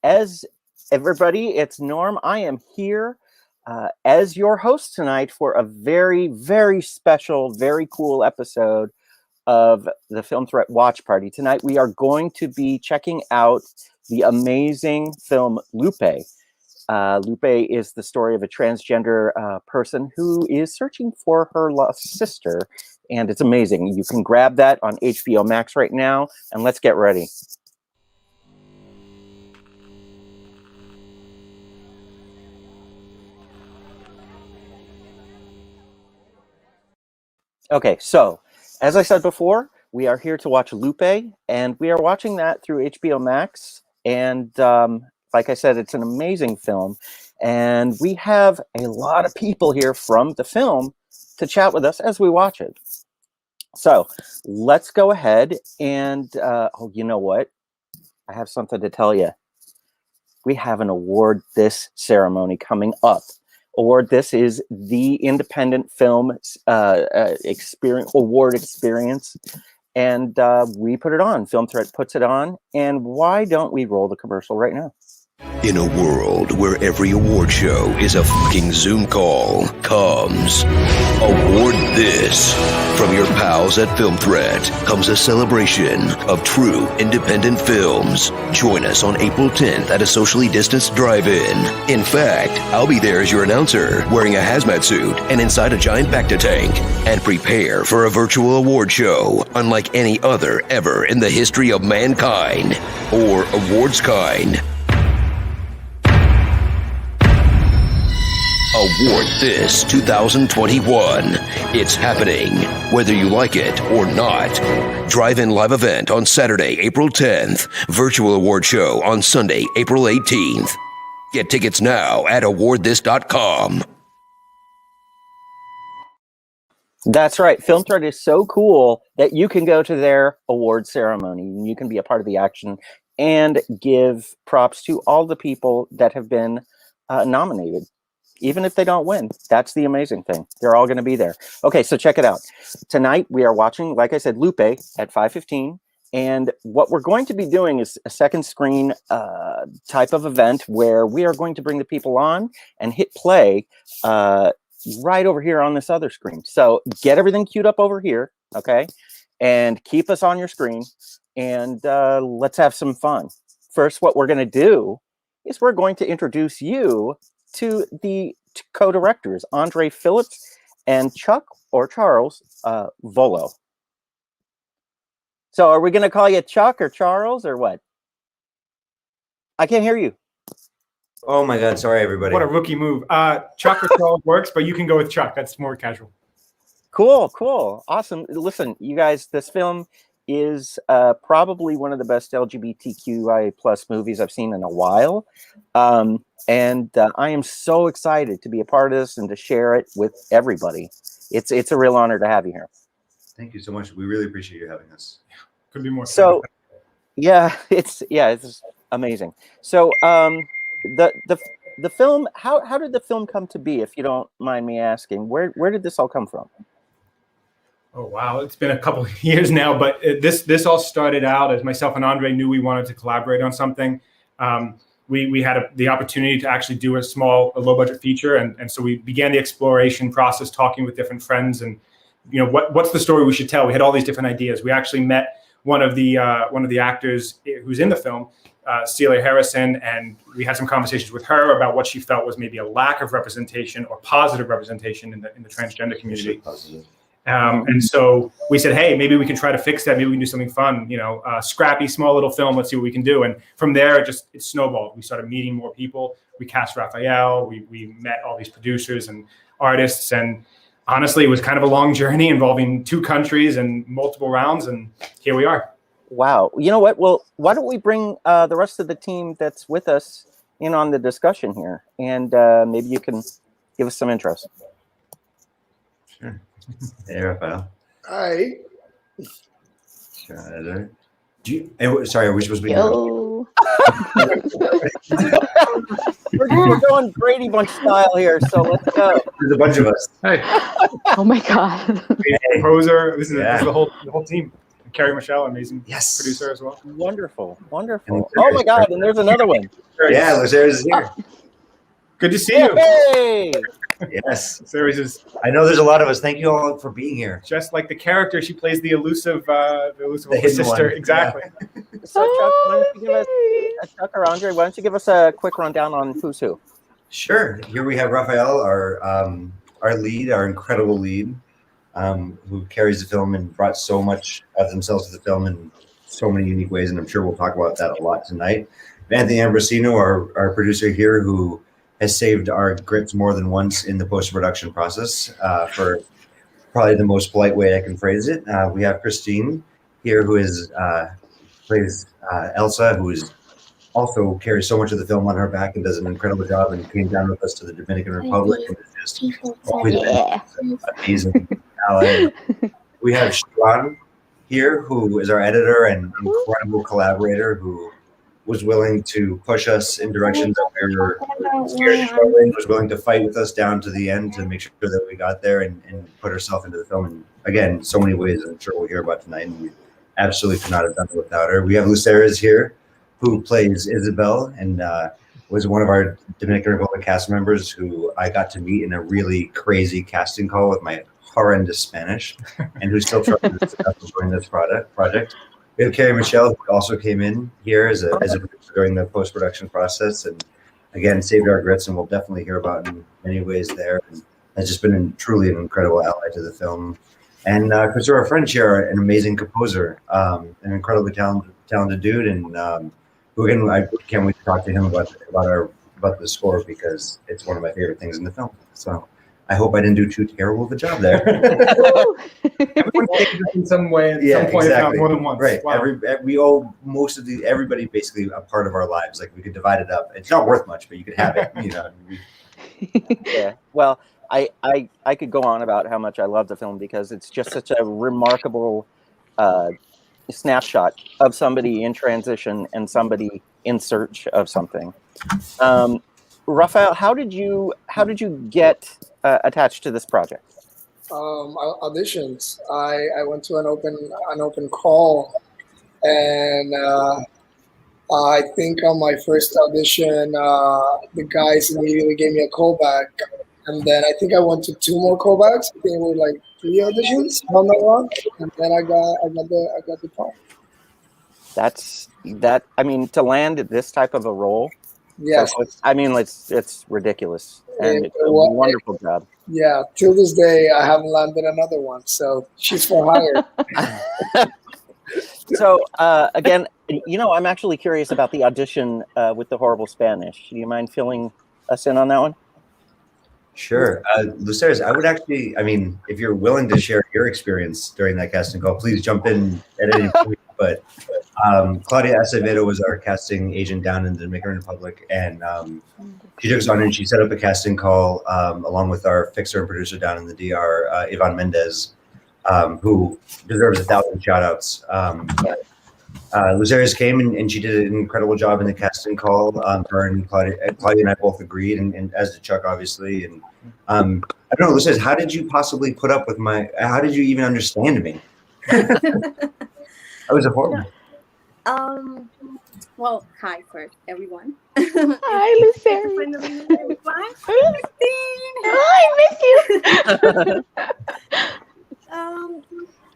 as everybody, it's Norm. I am here as your host tonight for a very, very special, very cool episode of the Film Threat Watch Party. Tonight, we are going to be checking out the amazing film Lupe. Lupe is the story of a transgender person who is searching for her lost sister, and it's amazing. You can grab that on HBO Max right now, and let's get ready. Okay, so as I said before, we are here to watch Lupe, and we are watching that through HBO Max. And like I said, it's an amazing film. And we have a lot of people here from the film to chat with us as we watch it. So let's go ahead and, oh, you know what? I have something to tell you. We have an award this ceremony coming up. Award this is the Independent Film Experience Award Experience, and we put it on. Film Threat puts it on, and why don't we roll the commercial right now? In a world where every award show is a fucking Zoom call, comes Award This. From your pals at Film Threat comes a celebration of true independent films. Join us on April 10th at a socially distanced drive-in. In fact, I'll be there as your announcer, wearing a hazmat suit and inside a giant Bacta tank. And prepare for a virtual award show unlike any other ever in the history of mankind. Or awards kind. Award This 2021. It's happening, whether you like it or not. Drive-in live event on Saturday, April 10th. Virtual award show on Sunday, April 18th. Get tickets now at awardthis.com. That's right. Film Threat is so cool that you can go to their award ceremony and you can be a part of the action and give props to all the people that have been nominated. Even if they don't win, that's the amazing thing. They're all going to be there. Okay, so check it out. Tonight, we are watching, like I said, Lupe at 5:15. And what we're going to be doing is a second screen type of event where we are going to bring the people on and hit play right over here on this other screen. So get everything queued up over here, okay? And keep us on your screen. And let's have some fun. First, what we're going to do is we're going to introduce you to the co-directors, Andre Phillips and Chuck or Charles Volo. So are we going to call you Chuck or Charles or what? I can't hear you. Oh my God, sorry everybody. What a rookie move. Chuck or Charles works, but you can go with Chuck. That's more casual. Cool, cool. Awesome. Listen, you guys, this film is probably one of the best LGBTQIA plus movies I've seen in a while. And I am so excited to be a part of this and to share it with everybody. It's a real honor to have you here. Thank you so much. We really appreciate you having us. Could be more. So, yeah, it's amazing. So, the film, how did the film come to be, if you don't mind me asking? Where did this all come from? Oh, wow. It's been a couple of years now, but this all started out as myself and Andre knew we wanted to collaborate on something. We had the opportunity to actually do a low budget feature. And so we began the exploration process, talking with different friends and, you know, what's the story we should tell? We had all these different ideas. We actually met one of the actors who's in the film, Celia Harrison, and we had some conversations with her about what she felt was maybe a lack of representation or positive representation in the transgender community. And so we said, hey, maybe we can try to fix that. Maybe we can do something fun, you know, scrappy, small little film. Let's see what we can do. And from there, it snowballed. We started meeting more people. We cast Raphael. We met all these producers and artists. And honestly, it was kind of a long journey involving 2 countries and multiple rounds. And here we are. Wow. You know what? Well, why don't we bring the rest of the team that's with us in on the discussion here? And maybe you can give us some intros. Sure. Hey, Raphael. Hi. Sure. Sorry, are we supposed to be? Yo. We're going Brady Bunch style here, so let's go. There's a bunch of us. Hey. Oh my God. Composer. This is the whole team. Carrie Michelle, amazing Yes. producer as well. Wonderful, wonderful. Oh my God, and there's another one. Yeah, Lucera's is here. Good to see you. Hey! Yes. Ceres is I know there's a lot of us. Thank you all for being here. just like the character. She plays the elusive The hidden sister. one. Exactly. So Chuck, why don't you give us, Chuck or Andre, why don't you give us a quick rundown on who's who? Sure. Here we have Raphael, our lead, our incredible lead, who carries the film and brought so much of themselves to the film in so many unique ways, and I'm sure we'll talk about that a lot tonight. Anthony Ambrosino, our producer here, who has saved our grits more than once in the post-production process, for probably the most polite way I can phrase it. We have Christine here, who plays Elsa, who is also carries so much of the film on her back and does an incredible job, and came down with us to the Dominican Republic and is just always been an amazing ally. We have Siobhan here, who is our editor and incredible collaborator, who was willing to push us in directions that we were scared to go in, was willing to fight with us down to the end to make sure that we got there and put herself into the film. And again, so many ways I'm sure we'll hear about tonight, and we absolutely could not have done it without her. We have Lucera's here, who plays Isabel and was one of our Dominican Republic cast members who I got to meet in a really crazy casting call with my horrendous Spanish, and who's still trying to join this project. We have Carrie Michelle, who also came in here as a producer during the post-production process, and again saved our grits, and we'll definitely hear about in many ways there. And has just been truly an incredible ally to the film. And Christopher French here, an amazing composer, an incredibly talented dude, and who again I can't wait to talk to him about the score, because it's one of my favorite things in the film. So I hope I didn't do too terrible of a job there. Everyone takes it in some way at some point, if not more than once. Right. Wow. We owe everybody basically a part of our lives. Like we could divide it up. It's not worth much, but you could have it. You know. Yeah. Well, I could go on about how much I love the film, because it's just such a remarkable snapshot of somebody in transition and somebody in search of something. Raphael, how did you get attached to this project? Auditions. I went to an open call, and I think on my first audition, the guys immediately gave me a callback, and then I think I went to 2 more callbacks. I think it were like 3 auditions, if I'm not wrong, and then I got the part. I mean, to land this type of a role. Yes. So I mean, it's ridiculous, and it's a Well, wonderful job. Yeah, till this day, I haven't landed another one, so she's for hire. So again, I'm actually curious about the audition with the horrible Spanish. Do you mind filling us in on that one? Sure. Luceris, I would actually, I mean, if you're willing to share your experience during that casting call, please jump in at any point. But Claudia Acevedo was our casting agent down in the Dominican Republic, and she took us on and she set up a casting call along with our fixer and producer down in the DR, Ivan Mendez, who deserves 1,000 shout outs. Luceris came and she did an incredible job in the casting call. Her and Claudia and I both agreed, and as did Chuck, obviously. And I don't know, Luceris, how did you possibly put up with how did you even understand me? That was a horrible. Well, hi first, everyone. Hi, Luceris. I miss you.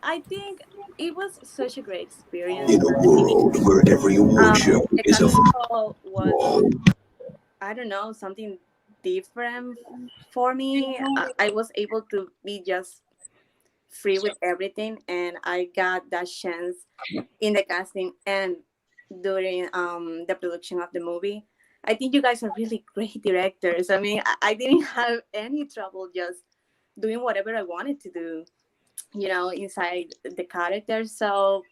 I think it was such a great experience. In a world where every award show The is a casting call was, I don't know, something different for me. I was able to be just free with everything, and I got that chance in the casting and during the production of the movie. I think you guys are really great directors. I mean, I didn't have any trouble just doing whatever I wanted to do, inside the character. So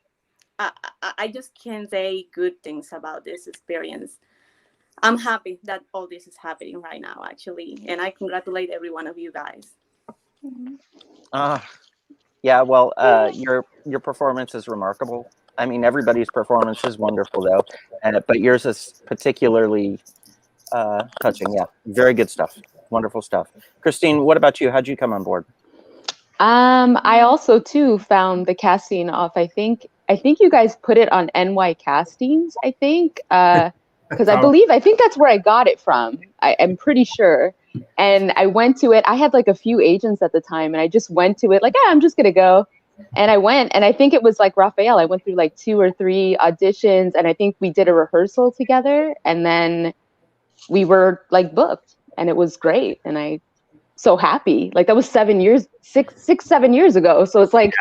I just can't say good things about this experience. I'm happy that all this is happening right now, actually, and I congratulate every one of you guys. Yeah, well, your performance is remarkable. I mean, everybody's performance is wonderful, though, but yours is particularly touching. Yeah, very good stuff. Wonderful stuff. Christine, what about you? How'd you come on board? I also too found the casting off. I think you guys put it on NY Castings. I think because I think that's where I got it from. I'm pretty sure. And I went to it. I had like a few agents at the time, and I just went to it like, I'm just gonna go. And I went, and I think it was like Raphael. I went through like 2 or 3 auditions, and I think we did a rehearsal together, and then we were like booked, and it was great. And I so happy. Like that was 7 years ago. So it's like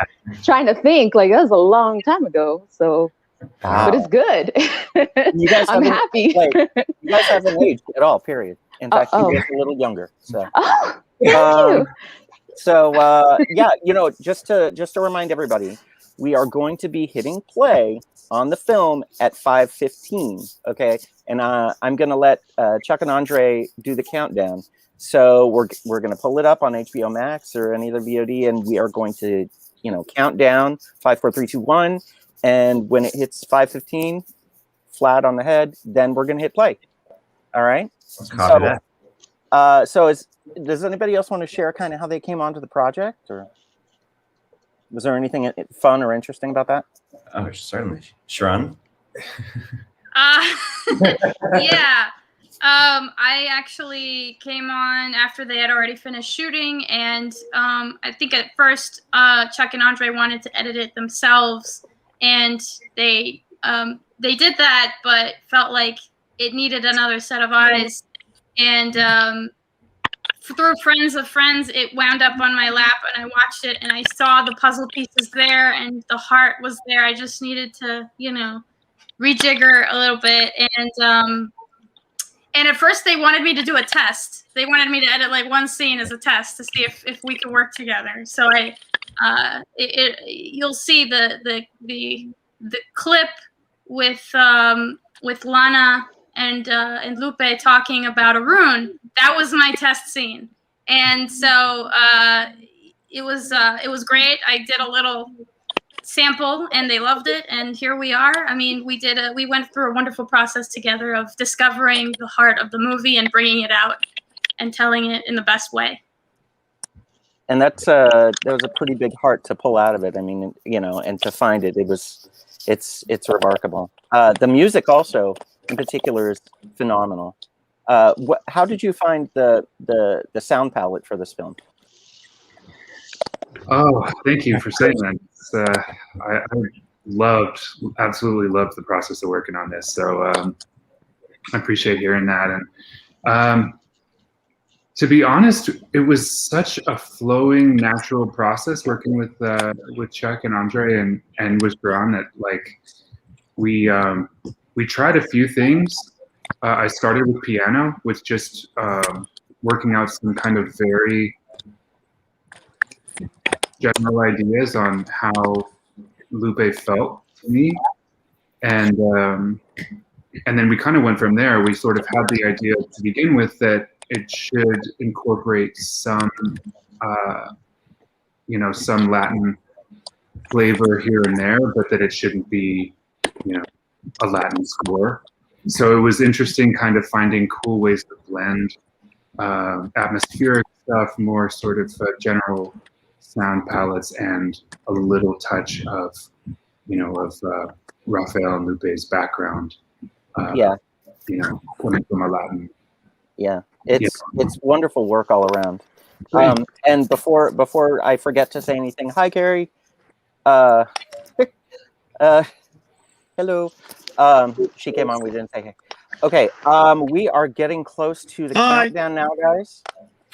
trying to think like that was a long time ago. So, but it's good. You guys I'm happy. You guys haven't aged at all, period. In fact, you get a little younger. So, thank you. So yeah, just to remind everybody, we are going to be hitting play on the film at 5:15. Okay, and I'm going to let Chuck and Andre do the countdown. So we're going to pull it up on HBO Max or any other VOD, and we are going to count down 5, 4, 3, 2, 1, and when it hits 5:15, flat on the head, then we're going to hit play. All right. Let's copy that. Does anybody else want to share kind of how they came onto the project, or was there anything fun or interesting about that? Oh, certainly. Sharon? Yeah. I actually came on after they had already finished shooting, and I think at first Chuck and Andre wanted to edit it themselves, and they did that, but felt like it needed another set of eyes, and through friends of friends, it wound up on my lap, and I watched it, and I saw the puzzle pieces there, and the heart was there. I just needed to, rejigger a little bit, and at first they wanted me to do a test. They wanted me to edit like one scene as a test to see if we could work together. So you'll see the clip with Lana and Lupe talking about Arun. That was my test scene, and so it was great. I did a little sample, and they loved it, and here we are. I mean, we went through a wonderful process together of discovering the heart of the movie and bringing it out and telling it in the best way. And that was a pretty big heart to pull out of it. I mean, and to find it, it's remarkable. The music also, in particular, is phenomenal. How did you find the sound palette for this film? Oh, thank you for saying that. I absolutely loved the process of working on this. So I appreciate hearing that. And to be honest, it was such a flowing, natural process working with Chuck and Andre and with Sharon that we tried a few things. I started with piano, with just working out some kind of very general ideas on how Lupe felt to me, and then we kind of went from there. We sort of had the idea to begin with that it should incorporate some some Latin flavor here and there, but that it shouldn't be a Latin score. So it was interesting kind of finding cool ways to blend atmospheric stuff, more sort of general sound palettes, and a little touch of Raphael and Lupe's background. Coming from a Latin. Yeah, it's wonderful work all around. And before I forget to say anything, hi Gary. Hello. She came on. We didn't say hey. Okay. We are getting close to the countdown now, guys.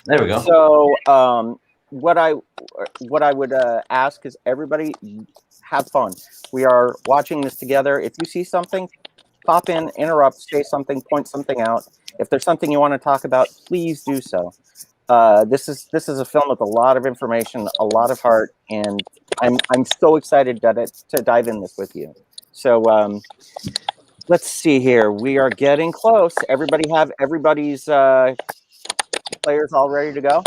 There we go. So what I would ask is everybody have fun. We are watching this together. If you see something, pop in, interrupt, say something, point something out. If there's something you want to talk about, please do so. This is a film with a lot of information, a lot of heart, and I'm so excited to dive in this with you. So let's see here. We are getting close. Everybody have everybody's players all ready to go?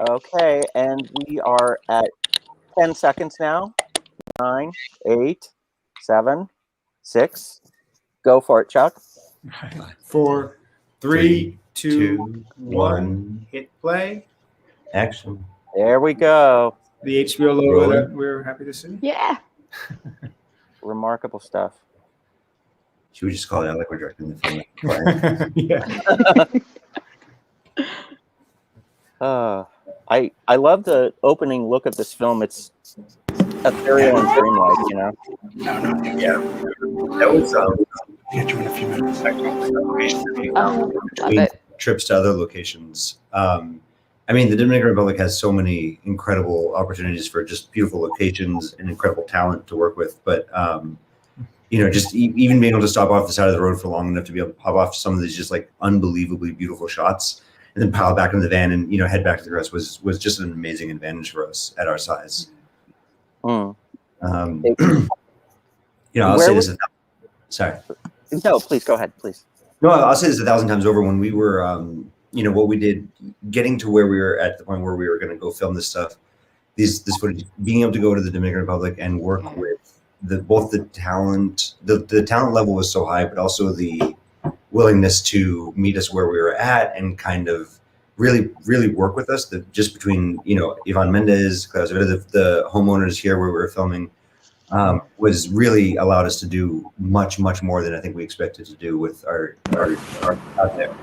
Okay, and we are at 10 seconds now. 9, 8, 7, 6. Go for it, Chuck. 4, 3, 2, 1. Hit play. Action. There we go. The HBO logo that we're happy to see. Yeah. Remarkable stuff. Should we just call it out like we're directing the film? Yeah. I love the opening look of this film. It's ethereal and dreamlike, you know. Yeah, that was Get you in a few minutes. Love it. trips to other locations. I mean, the Dominican Republic has so many incredible opportunities for just beautiful locations and incredible talent to work with. But you know, just even being able to stop off the side of the road for long enough to be able to pop off some of these just like unbelievably beautiful shots, and then pile back into the van and, you know, head back to the rest was just an amazing advantage for us at our size. Mm. You know, I'll say this. Sorry. No, please go ahead, please. No, I'll say this 1,000 times over. When we were, you know, what we did, getting to where we were at the point where we were going to go film this stuff, this footage, being able to go to the Dominican Republic and work with both the talent, the talent level was so high, but also the willingness to meet us where we were at and kind of really work with us. Just between, you know, Ivan Mendez, the homeowners here where we were filming, was really allowed us to do much more than I think we expected to do with our out there.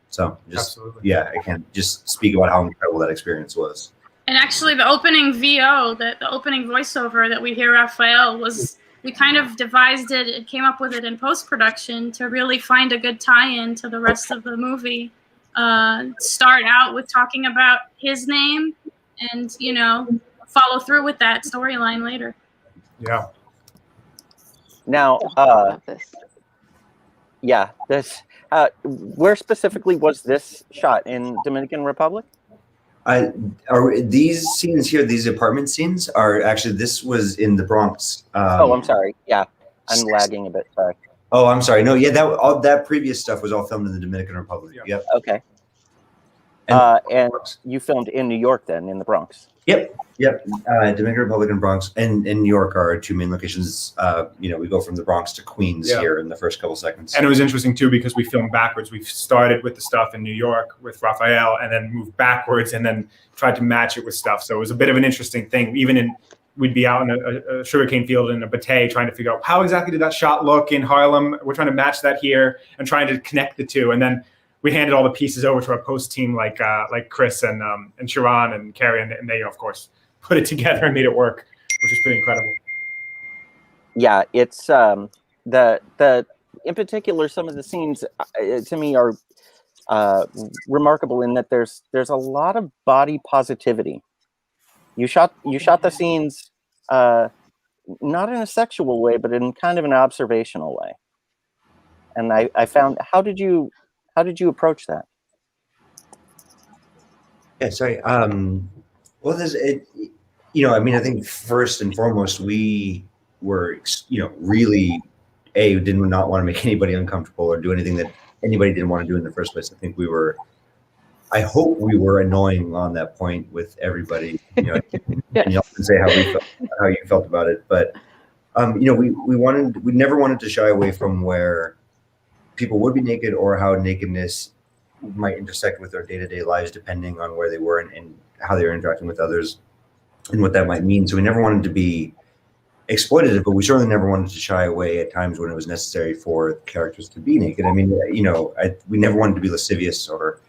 So just Absolutely. Yeah, I can't just speak about how incredible that experience was. And actually, the opening VO, the opening voiceover that we hear Raphael was, we kind of devised it and came up with it in post-production to really find a good tie-in to the rest of the movie. Start out with talking about his name and, you know, follow through with that storyline later. Yeah. Now, yeah, this. Where specifically was this shot? In Dominican Republic? Are these scenes here? These apartment scenes are actually. This was in the Bronx. Oh, I'm sorry. Yeah, I'm lagging a bit. Sorry. Oh, I'm sorry. No, yeah, that previous stuff was all filmed in the Dominican Republic. Yep. Okay. And you filmed in New York then, in the Bronx? Yep. Dominican Republic and Bronx and New York are our two main locations. You know, we go from the Bronx to Queens here in the first couple seconds. And it was interesting too because we filmed backwards. We started with the stuff in New York with Raphael and then moved backwards and then tried to match it with stuff. So it was a bit of an interesting thing. We'd be out in a sugarcane field in a batey trying to figure out how exactly did that shot look in Harlem. We're trying to match that here and trying to connect the two. And then we handed all the pieces over to our post team, like Chris and Sharon and Carrie, and they, of course, put it together and made it work, which is pretty incredible. Yeah, it's the in particular, some of the scenes to me are remarkable in that there's a lot of body positivity. You shot the scenes not in a sexual way, but in kind of an observational way. And I found, how did you approach that? Yeah, sorry. Well, there's it. You know, I mean, I think first and foremost, we were, you know, really did not want to make anybody uncomfortable or do anything that anybody didn't want to do in the first place. I think I hope we were annoying on that point with everybody. You know, and you can say how you felt about it, but you know, we never wanted to shy away from where people would be naked or how nakedness might intersect with their day-to-day lives, depending on where they were and how they were interacting with others and what that might mean. So we never wanted to be exploitative, but we certainly never wanted to shy away at times when it was necessary for characters to be naked. I mean, you know, we never wanted to be lascivious or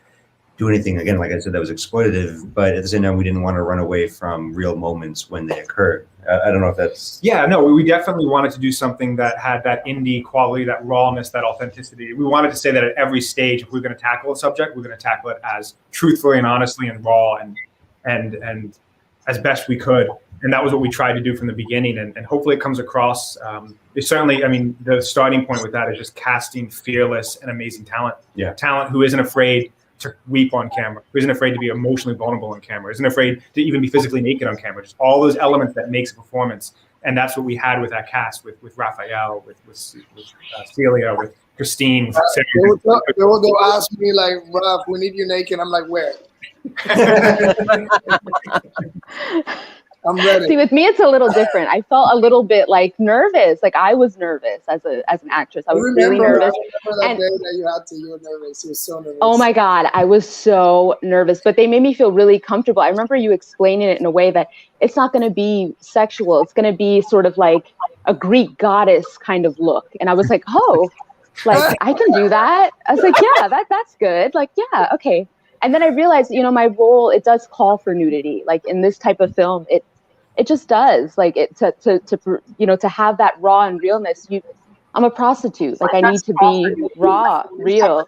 do anything, again, like I said, that was exploitative, but at the same time, we didn't want to run away from real moments when they occurred. I don't know if that's... Yeah, no, we definitely wanted to do something that had that indie quality, that rawness, that authenticity. We wanted to say that at every stage, if we're going to tackle a subject, we're going to tackle it as truthfully and honestly and raw and as best we could. And that was what we tried to do from the beginning. And hopefully it comes across. It's certainly, I mean, the starting point with that is just casting fearless and amazing talent. Yeah. Talent who isn't afraid to weep on camera, who isn't afraid to be emotionally vulnerable on camera, isn't afraid to even be physically naked on camera. Just all those elements that makes a performance. And that's what we had with that cast, with Raphael, with Celia, with Christine. With Sarah. They'll ask me like, Raph, we need you naked. I'm like, where? I'm ready. See, with me, it's a little different. I felt a little bit like nervous. Like I was nervous as an actress. I was really nervous. I remember that day that you were nervous. You were so nervous. Oh my God, I was so nervous. But they made me feel really comfortable. I remember you explaining it in a way that it's not going to be sexual. It's going to be sort of like a Greek goddess kind of look. And I was like, oh, like I can do that. I was like, yeah, that's good. Like, yeah, okay. And then I realized, you know, my role, it does call for nudity. Like in this type of film, it just does. Like it to you know, to have that raw and realness. I'm a prostitute. Like I need to be raw, real.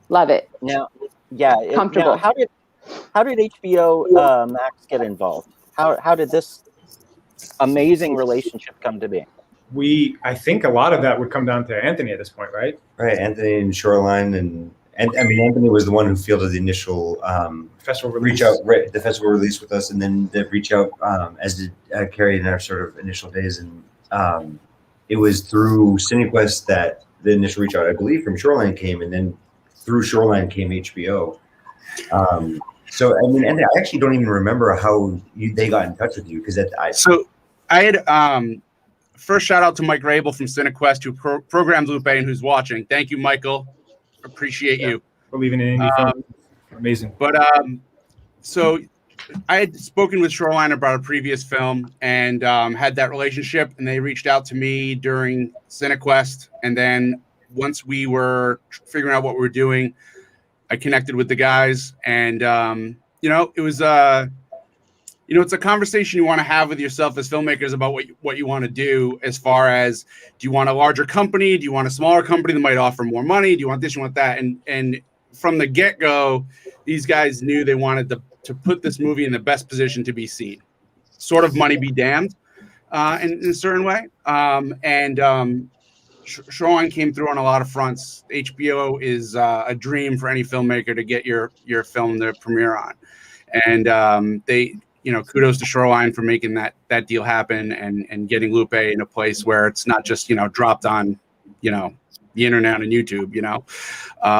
Love it. Now, yeah. Comfortable. Now, how did HBO Max get involved? How did this amazing relationship come to be? I think a lot of that would come down to Anthony at this point, right? Right, Anthony and Shoreline, and I mean Anthony was the one who fielded the initial Festival reach out, right, the festival release with us, and then the reach out, as did Carrie in our sort of initial days, and it was through CineQuest that the initial reach out, I believe, from Shoreline came, and then through Shoreline came HBO. So I mean, and I actually don't even remember how they got in touch with you, because I had first shout out to Mike Rabel from CineQuest, who programmed Lupe and who's watching. Thank you, Michael. Appreciate you. Believing in indie film. Amazing. But so I had spoken with Shoreline about a previous film and had that relationship, and they reached out to me during CineQuest. And then once we were figuring out what we were doing, I connected with the guys, and you know, it was you know, it's a conversation you want to have with yourself as filmmakers about what you want to do, as far as, do you want a larger company? Do you want a smaller company that might offer more money? Do you want this, you want that? And from the get-go, these guys knew they wanted to put this movie in the best position to be seen. Sort of money be damned in a certain way. Shoreline came through on a lot of fronts. HBO is a dream for any filmmaker to get your film to premiere on. And they, you know, kudos to Shoreline for making that deal happen and getting Lupe in a place where it's not just, you know, dropped on, you know, the internet and YouTube. You know,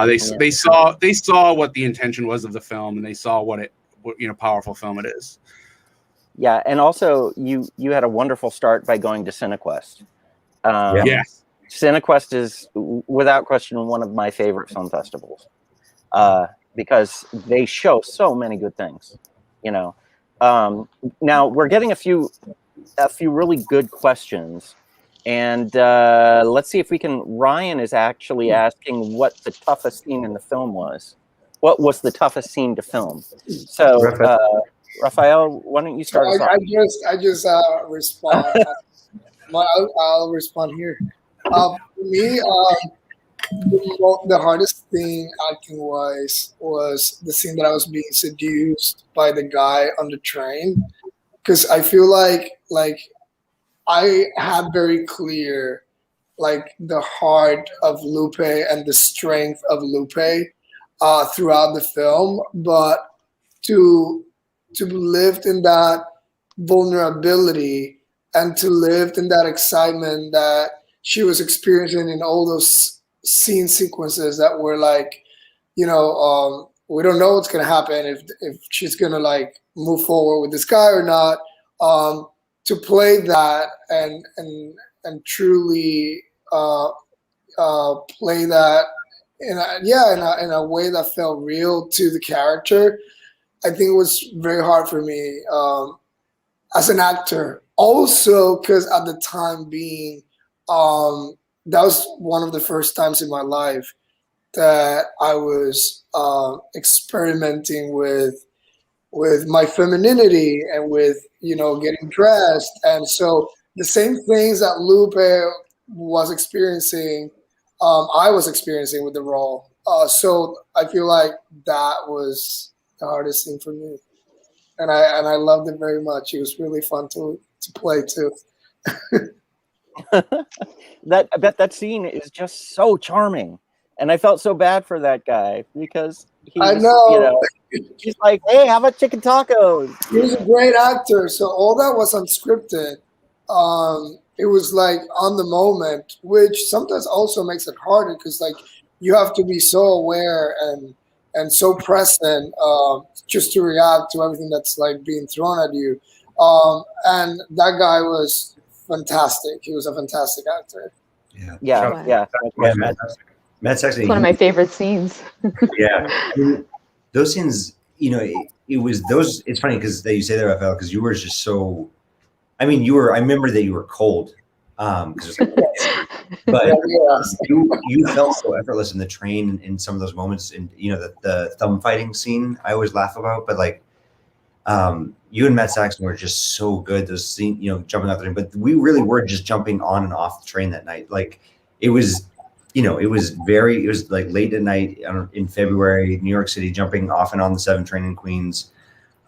they saw what the intention was of the film, and they saw what you know, powerful film it is. Yeah, and also you had a wonderful start by going to CineQuest. Yes, CineQuest is without question one of my favorite film festivals, because they show so many good things, you know. Now we're getting a few really good questions, and let's see if we can. Ryan is actually asking what the toughest scene in the film was. What was the toughest scene to film? So, Raphael, why don't you start us off? I just respond. I'll respond here. For me, the hardest thing acting wise was the scene that I was being seduced by the guy on the train, because I feel like I had very clear like the heart of Lupe and the strength of Lupe throughout the film, but to live in that vulnerability and to live in that excitement that she was experiencing in all those scene sequences that were like, you know, we don't know what's gonna happen if she's gonna like move forward with this guy or not. To play that and truly play that in a way that felt real to the character, I think it was very hard for me as an actor. Also, because at the time being, that was one of the first times in my life that I was experimenting with my femininity and with, you know, getting dressed. And so the same things that Lupe was experiencing, I was experiencing with the role. So I feel like that was the hardest thing for me. And I loved it very much. It was really fun to play too. that scene is just so charming, and I felt so bad for that guy because I know. You know, he's like, hey, how about chicken tacos? He was a great actor, so all that was unscripted. It was like on the moment, which sometimes also makes it harder because like you have to be so aware and so present just to react to everything that's like being thrown at you. And that guy was fantastic. He was a fantastic actor. Yeah. Matt's actually It's one of my favorite scenes. Yeah, I mean, those scenes, you know, it was those. It's funny because you say that, Raphael, because you were just so. I mean, I remember that you were cold 'cause but you felt so effortless in the train in some of those moments, and the thumb fighting scene I always laugh about, but like you and Matt Saxon were just so good. Those scenes, jumping off the train, but we really were just jumping on and off the train that night. Like it was, it was like late at night in February, New York City, jumping off and on the 7 train in Queens.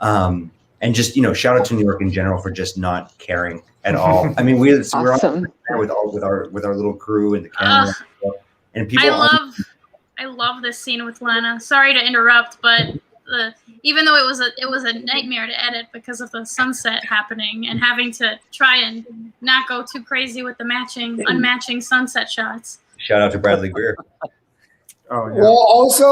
And just, shout out to New York in general for just not caring at all. I mean, we're Awesome. with our little crew and the camera and people. I love this scene with Lana. Sorry to interrupt, but even though it was a nightmare to edit because of the sunset happening and having to try and not go too crazy with the unmatching sunset shots. Shout out to Bradley Greer. Oh, yeah. Well, also,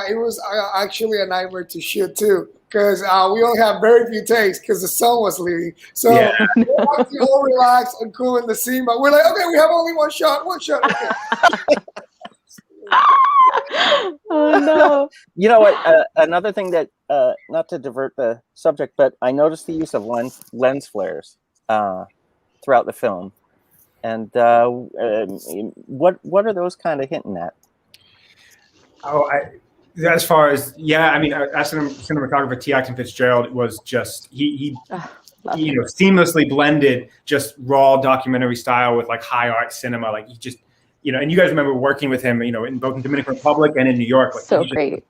it was actually a nightmare to shoot too, because we only have very few takes because the sun was leaving. So we have to all relax and cool in the scene, but we're like, okay, we have only one shot. Okay. Oh no! You know what? Another thing that, not to divert the subject, but I noticed the use of lens flares throughout the film, and what are those kind of hinting at? Oh, as far as I mean, as cinematographer T. Acton Fitzgerald was just he seamlessly blended just raw documentary style with like high art cinema. Like he just and you guys remember working with him, in both in Dominican Republic and in New York. Like, so great.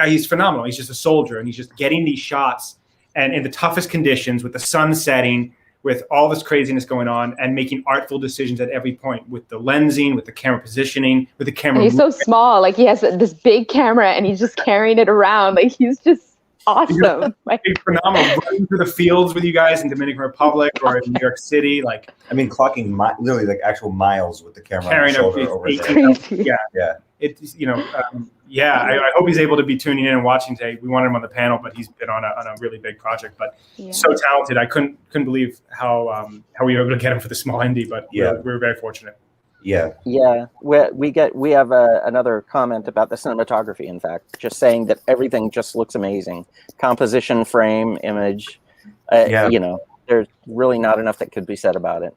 He's phenomenal. He's just a soldier, and he's just getting these shots and in the toughest conditions with the sun setting, with all this craziness going on, and making artful decisions at every point with the lensing, with the camera positioning, with the camera. And he's so small. Like he has this big camera, and he's just carrying it around. Like he's just awesome. He's phenomenal. Running through the fields with you guys in Dominican Republic or in New York City, like clocking literally like actual miles with the camera carrying on the shoulder over there. Yeah. It's I hope he's able to be tuning in and watching today. We wanted him on the panel, but he's been on a really big project. But so talented. I couldn't believe how we were able to get him for the small indie. But we were very fortunate. Yeah. We have another comment about the cinematography. In fact, just saying that everything just looks amazing. Composition, frame, image. There's really not enough that could be said about it.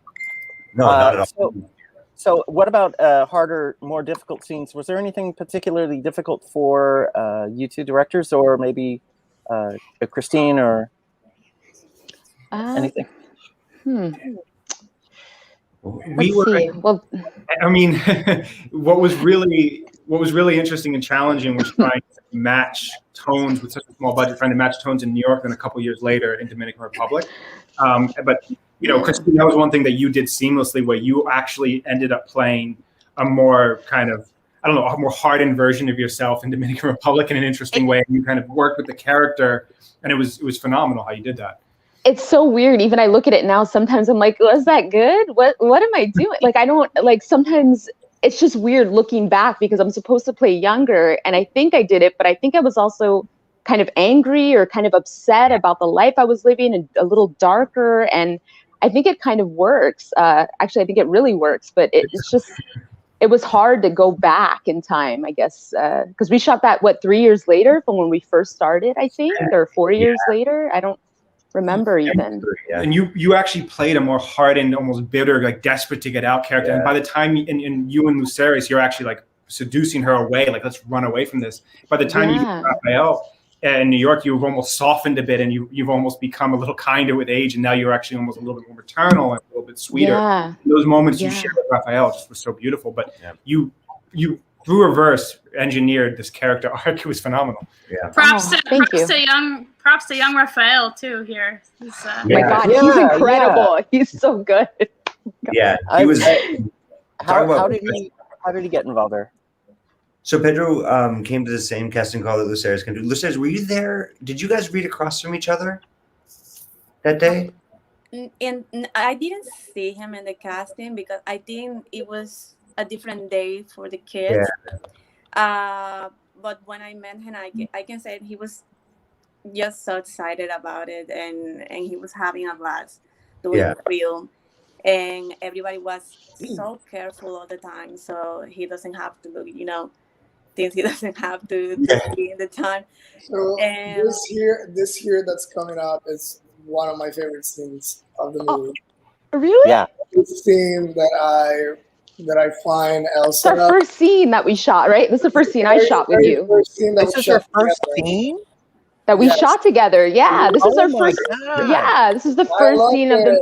No, not at all. So what about harder, more difficult scenes? Was there anything particularly difficult for you two directors, or maybe Christine, or anything? Well, I mean, what was really interesting and challenging was trying to match tones with such a small budget, trying to match tones in New York, and a couple years later in Dominican Republic. But Christine, that was one thing that you did seamlessly, where you actually ended up playing a more kind of, a more hardened version of yourself in Dominican Republic in an interesting way. And you kind of worked with the character, and it was phenomenal how you did that. It's so weird. Even I look at it now, sometimes I'm like, was that good? What am I doing? Like, I don't, like, sometimes it's just weird looking back because I'm supposed to play younger, and I think I did it, but I think I was also kind of angry or kind of upset about the life I was living, and a little darker. And I think it kind of works. Actually, I think it really works, but it was hard to go back in time, I guess, because we shot that, 3 years later from when we first started, I think, or 4 years later. I don't remember even. And you actually played a more hardened, almost bitter, like desperate to get out character. And by the time in you and Luceris, you're actually like seducing her away, like, let's run away from this. By the time you get Raphael in New York, you've almost softened a bit, and you've almost become a little kinder with age, and now you're actually almost a little bit more maternal and a little bit sweeter. Those moments you shared with Raphael just were so beautiful. But you through reverse engineered this character arc. It was phenomenal. Props to young Raphael too here. He's, my God, he's incredible. He's so good. Yeah, he was. How did he get involved there? So Pedro came to the same casting call that Luceris came to. Luceris, were you there? Did you guys read across from each other that day? And I didn't see him in the casting because I think it was a different day for the kids. But when I met him, I can say he was just so excited about it, and he was having a blast doing the film. And everybody was so careful all the time, so he doesn't have to, things he doesn't have to be in the time. So and this year that's coming up is one of my favorite scenes of the movie. Really? Yeah. This scene that I find It's our Elsa. first scene that we shot, right? This is the first scene I shot with Very you. first scene that This we is your shot first together. scene? That we Yes. shot together. Yeah, this is Oh our my first. God. Yeah, this is the I first loved scene of the. it.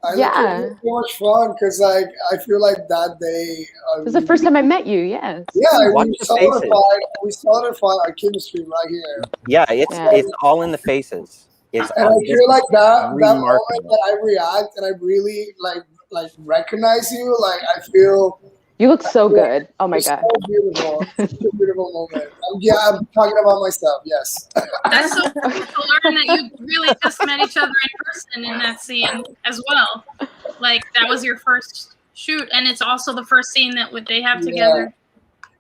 It Yeah, was so much fun because like I feel like that day. this is the first time I met you. Yes. Yeah, Watch we the faces. solidified our chemistry right here. Yeah, it's Yeah. it's all in the faces. It's And I all, this feel like is that moment remarkable. that I react and I really like recognize you, like I feel You look so good. Oh my it's god. so beautiful. It's such a beautiful moment. I'm talking about myself, yes. That's so cool to learn that you really just met each other in person in that scene as well. Like that was your first shoot, and it's also the first scene that they have together.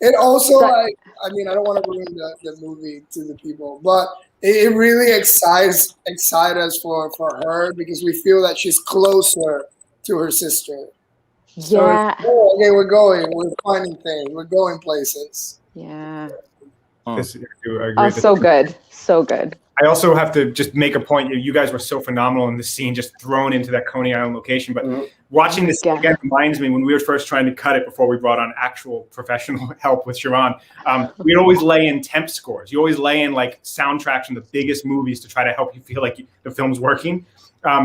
It also like I mean I don't want to ruin the movie to the people, but it really excites us for her because we feel that she's closer to her sister. So Yeah. okay, we're finding things, we're going places. Yeah. This, I agree Oh, with so this. good. So good. I also have to just make a point. You guys were so phenomenal in the scene, just thrown into that Coney Island location. But watching this Yeah. again reminds me when we were first trying to cut it before we brought on actual professional help with Sharon. We'd always lay in temp scores. You always lay in like soundtracks from the biggest movies to try to help you feel like the film's working.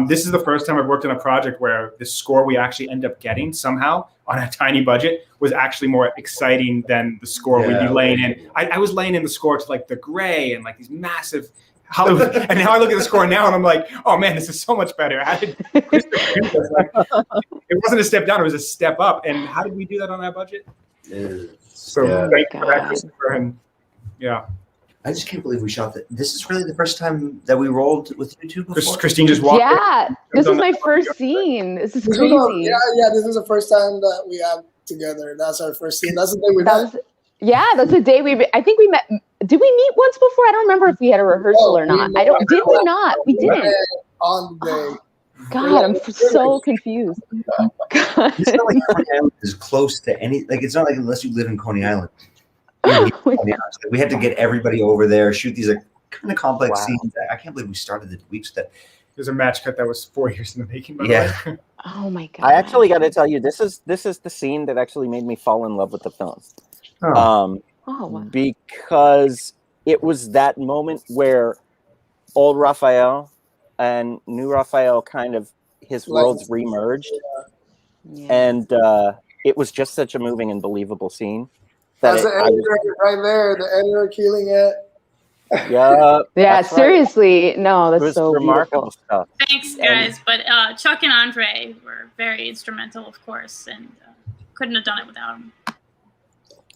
This is the first time I've worked on a project where the score we actually end up getting somehow on a tiny budget was actually more exciting than the score we'd be laying in. I was laying in the score to like The Gray and like these massive Hollywood, and now I look at the score now and I'm like, oh man, this is so much better. How did Christopher do this? Like, it wasn't a step down, it was a step up. And how did we do that on that budget? So thank you for that, Christopher. And yeah. I just can't believe we shot that. This is really the first time that we rolled with you two before. Christine just walked. Yeah, this is my first scene. This is crazy. This is the first time that we have together. That's our first scene. That's the day we met. That's the day I think we met. Did we meet once before? I don't remember if we had a rehearsal or not. Did we not? We didn't. On the day. God, I'm so confused. It's not like Coney Island is close to any. Like it's not like unless you live in Coney Island. We had to get everybody over there, shoot these like kind of complex scenes. I can't believe we started the weeks that. There's a match cut that was 4 years in the making. By the way. Oh my god! I actually got to tell you, this is the scene that actually made me fall in love with the film. Wow. Because it was that moment where old Raphael and new Raphael kind of his worlds remerged, and it was just such a moving and believable scene. That's the editor right there, the editor killing it. Yeah. Yeah, seriously. Right. No, that's so remarkable beautiful stuff. Thanks, guys. But Chuck and Andre were very instrumental, of course, and couldn't have done it without them.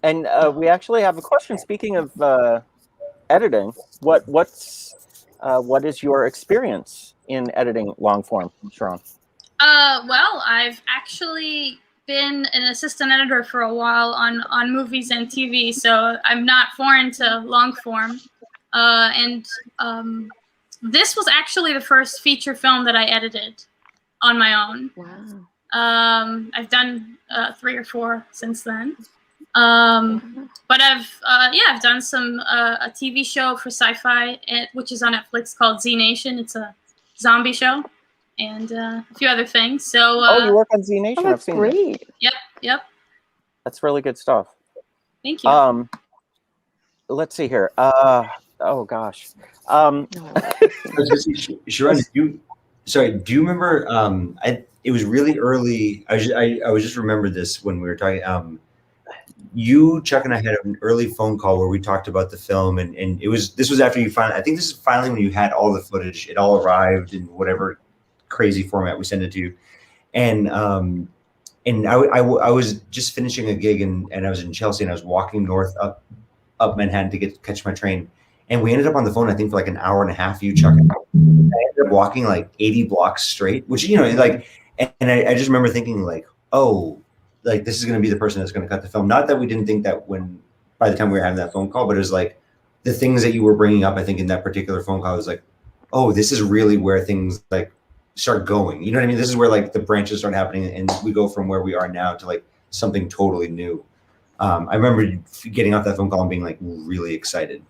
And we actually have a question. Speaking of editing, what is your experience in editing long form, Sharon? Well, I've actually been an assistant editor for a while on movies and TV, so I'm not foreign to long form. And this was actually the first feature film that I edited on my own. Wow. I've done 3 or 4 since then. But I've done some a TV show for Sci-Fi, which is on Netflix called Z Nation. It's a zombie show, and a few other things. So you work on Z Nation. That's great. Yep. That's really good stuff. Thank you. Let's see here. Oh gosh. Sharon, do you remember? It was really early. I was just remembered this when we were talking. Chuck, and I had an early phone call where we talked about the film, and this was after you finally. I think this is finally when you had all the footage. It all arrived in whatever crazy format we sent it to you, and I was just finishing a gig, and I was in Chelsea, and I was walking north up Manhattan to catch my train, and we ended up on the phone. I think for like an hour and a half. You, Chuck, and I ended up walking like 80 blocks straight, which like, and I just remember thinking like, oh. Like this is going to be the person that's going to cut the film. Not that we didn't think that by the time we were having that phone call, but it was like the things that you were bringing up. I think in that particular phone call was like, oh, this is really where things like start going. You know what I mean? This is where like the branches start happening, and we go from where we are now to like something totally new. I remember getting off that phone call and being like really excited.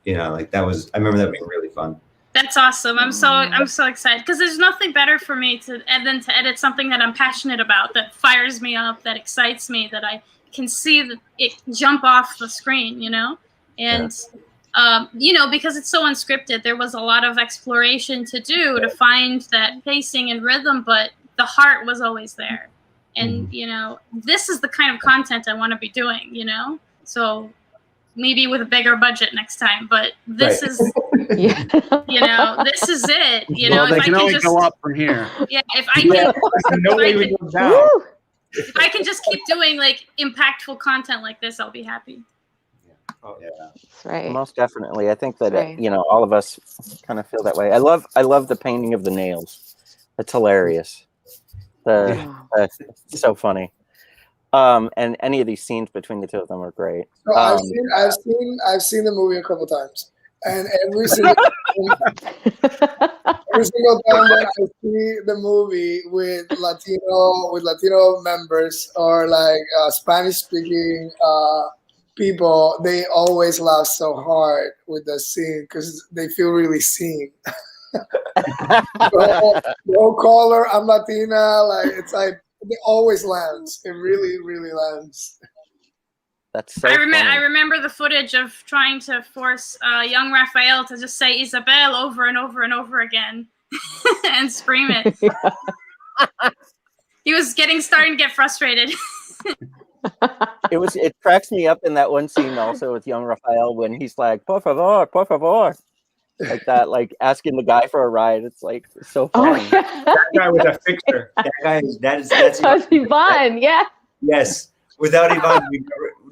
You know, like I remember that being really fun. That's awesome. I'm so excited because there's nothing better for me than to edit something that I'm passionate about, that fires me up, that excites me, that I can see it jump off the screen, you know? And, you know, because it's so unscripted, there was a lot of exploration to do to find that pacing and rhythm, but the heart was always there. And, you know, this is the kind of content I want to be doing, you know? So maybe with a bigger budget next time, but this is, you know, this is it. You know, Well, they if can I can only just go up from here. Yeah, if I can, no way we go down. if I can just keep doing like impactful content like this, I'll be happy. Oh, yeah. That's right. Most definitely. I think that Right. you know, all of us kind of feel that way. I love the painting of the nails. It's hilarious. It's so funny. And any of these scenes between the two of them are great. So I've seen the movie a couple times, and every single time that I see the movie with Latino members or like Spanish speaking people, they always laugh so hard with the scene because they feel really seen. No color, I'm Latina. Like it's like it always lands. It really, really lands. That's so I funny. remember the footage of trying to force young Raphael to just say Isabel over and over and over again and scream it. He was starting to get frustrated. It cracks me up in that one scene also with young Raphael when he's like, por favor, like that, like asking the guy for a ride. It's like so funny. That guy was a fixture. That's Ivan, yeah. Yes. Without Ivan,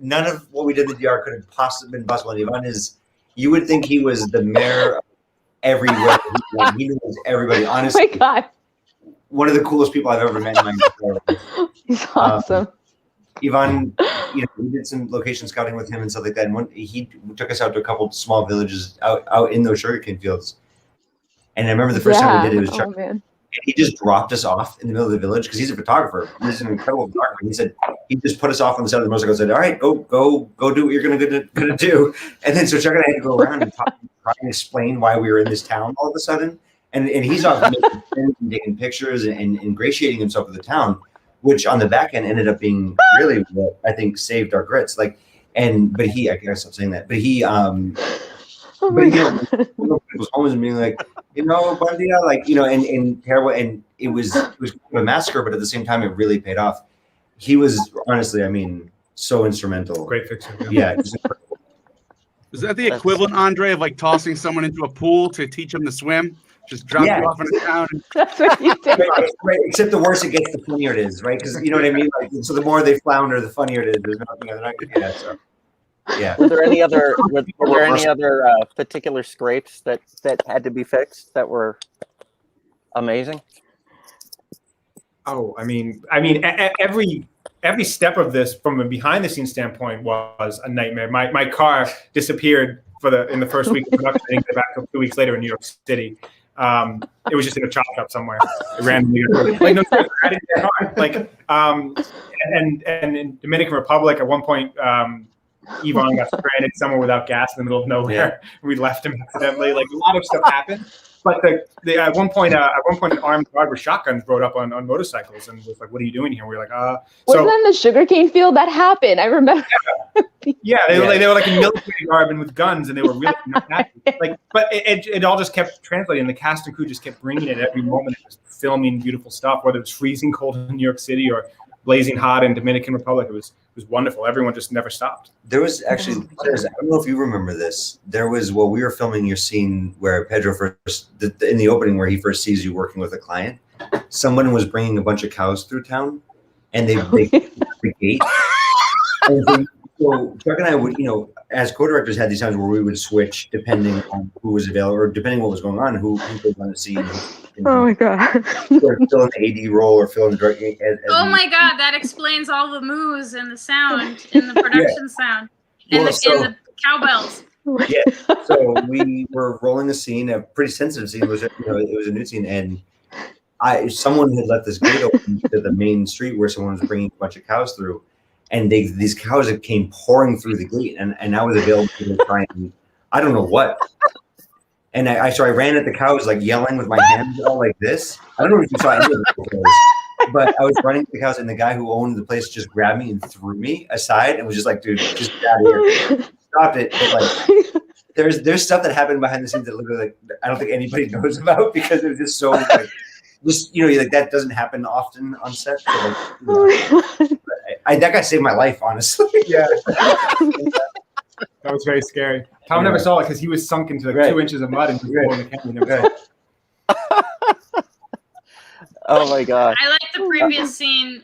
none of what we did in the DR could have possibly been possible. And Ivan you would think he was the mayor of everywhere. He knows everybody. Honestly, Oh my God. One of the coolest people I've ever met in my entire life. He's awesome. Ivan, you know, we did some location scouting with him and stuff like that. And he took us out to a couple of small villages out in those sugarcane fields. And I remember the first time we did it was Chuck. And he just dropped us off in the middle of the village because he's a photographer. He's an incredible photographer. He said he just put us off on the side of the motorcycle and said, "All right, go do what you're gonna do." And then so Chuck and I had to go around and try and explain why we were in this town all of a sudden. And he's off taking pictures and ingratiating himself with the town, which on the back end ended up being really what I think saved our grits. Like, but he, I gotta stop saying that. But he, but you know, people's homes and being like, you know, Bandia, like, you know, and terrible, and it was a massacre, but at the same time, it really paid off. He was honestly, I mean, so instrumental. Great fixture. Yeah. Just incredible. Is that the equivalent, Andre, of like tossing someone into a pool to teach them to swim? Just drop you off in a town. That's what you did. Right. Except the worse it gets, the funnier it is, right? Because you know what I mean. Like, so the more they flounder, the funnier it is. There's nothing other than that. So, yeah. Were there any other particular scrapes that had to be fixed that were amazing? Oh, I mean, every step of this from a behind the scenes standpoint was a nightmare. My car disappeared in the first week of production. I didn't get back till 2 weeks later in New York City. It was just in a chop shop somewhere. It randomly, like, no, I didn't get hard. Like, and in Dominican Republic at one point, Yvonne got stranded somewhere without gas in the middle of nowhere. Yeah. We left him accidentally. Like, a lot of stuff happened. But at one point, an armed guard with shotguns rode up on motorcycles and was like, "What are you doing here?" We were like, Wasn't that in the sugarcane field? That happened. I remember. Yeah, they were like in military garb and with guns, and they were really not happy. Like, but it all just kept translating. The cast and crew just kept bringing it every moment. It was filming beautiful stuff, whether it was freezing cold in New York City or blazing hot in Dominican Republic. It was wonderful. Everyone just never stopped. There was actually, I don't know if you remember this. There was, while we were filming your scene where Pedro first, in the opening where he first sees you working with a client, someone was bringing a bunch of cows through town, and they the gate. And so Chuck and I would, you know, as co-directors, had these times where we would switch depending on who was available or depending on what was going on, who was on the scene. Oh my God. Or fill in the AD role or fill in the oh my God, that explains all the moves and the sound and the production sound and, and the cowbells. Yeah, so we were rolling a scene, a pretty sensitive scene. It was, you know, it was a nude scene, and someone had left this gate open to the main street where someone was bringing a bunch of cows through, and these cows that came pouring through the gate, and I was available to try and I don't know what. And so I ran at the cows like yelling with my hands all like this. I don't know if you saw any of the but I was running to the cows, and the guy who owned the place just grabbed me and threw me aside and was just like, "Dude, just get out of here, stop it!" But like, there's stuff that happened behind the scenes that literally like I don't think anybody knows about because it was just so like, just like that doesn't happen often on set. So, like, that guy saved my life, honestly. Yeah. That was very scary. Tom never saw it because he was sunk into like 2 inches of mud and he was in the canyon. Oh my god! I like the previous scene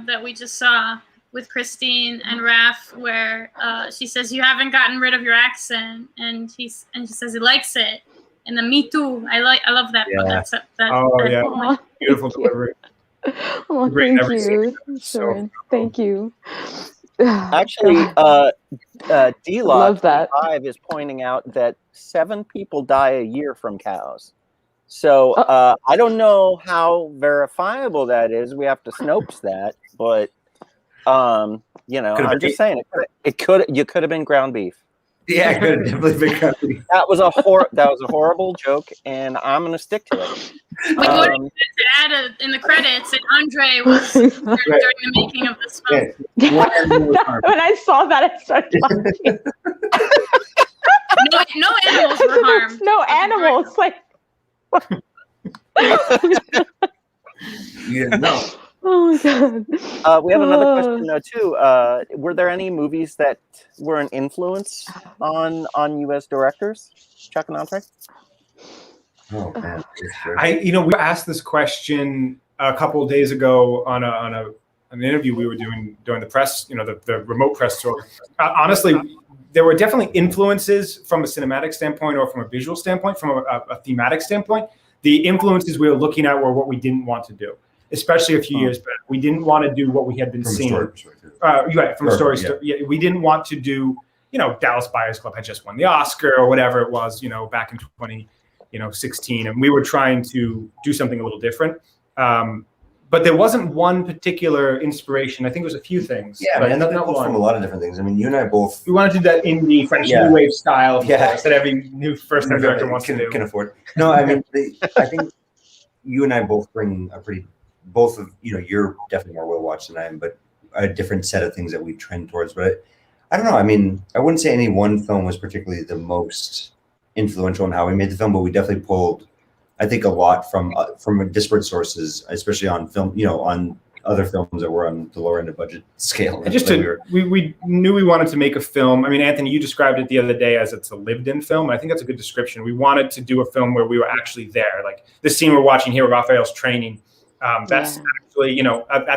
that we just saw with Christine and Raph, where she says, "You haven't gotten rid of your accent," and she says he likes it. And then me too. I love that. Yeah. That Beautiful delivery. Oh, Great thank you, Sharon. Thank you. Actually, D-Lot Love that. 5 is pointing out that 7 people die a year from cows. So I don't know how verifiable that is. We have to Snopes that, but you know, I'm just saying you could have been ground beef. Yeah, it could have definitely been ground beef. That was a horrible joke, and I'm gonna stick to it. We would have to add in the credits that Andre was during the making of this film. When I saw that, I started laughing. No animals were harmed. No animals, like. Yeah, no. Oh my god. We have another question though too. Were there any movies that were an influence on U.S. directors, Chuck and Andre? Oh man, we were asked this question a couple of days ago on an interview we were doing during the press, the remote press tour. Honestly, there were definitely influences from a cinematic standpoint or from a visual standpoint, from a thematic standpoint. The influences we were looking at were what we didn't want to do, especially a few years back. We didn't want to do what we had been seeing. From a story. Yeah, we didn't want to do, Dallas Buyers Club had just won the Oscar or whatever it was, back in 2016, and we were trying to do something a little different. But there wasn't one particular inspiration. I think it was a few things. Yeah, but and that pulled from a lot of different things. I mean, you and I both. We wanted to do that indie French New Wave style. Yeah, that every new first-time director wants to do. Can afford. No, I mean, I think you and I both bring both of you're definitely more well-watched than I am, but a different set of things that we trend towards. But I don't know. I mean, I wouldn't say any one film was particularly the most influential in how we made the film, but we definitely pulled, I think, a lot from disparate sources, especially on film, on other films that were on the lower end of budget scale. And just we knew we wanted to make a film. I mean, Anthony, you described it the other day as it's a lived-in film. I think that's a good description. We wanted to do a film where we were actually there. Like this scene we're watching here, Raphael's training. That's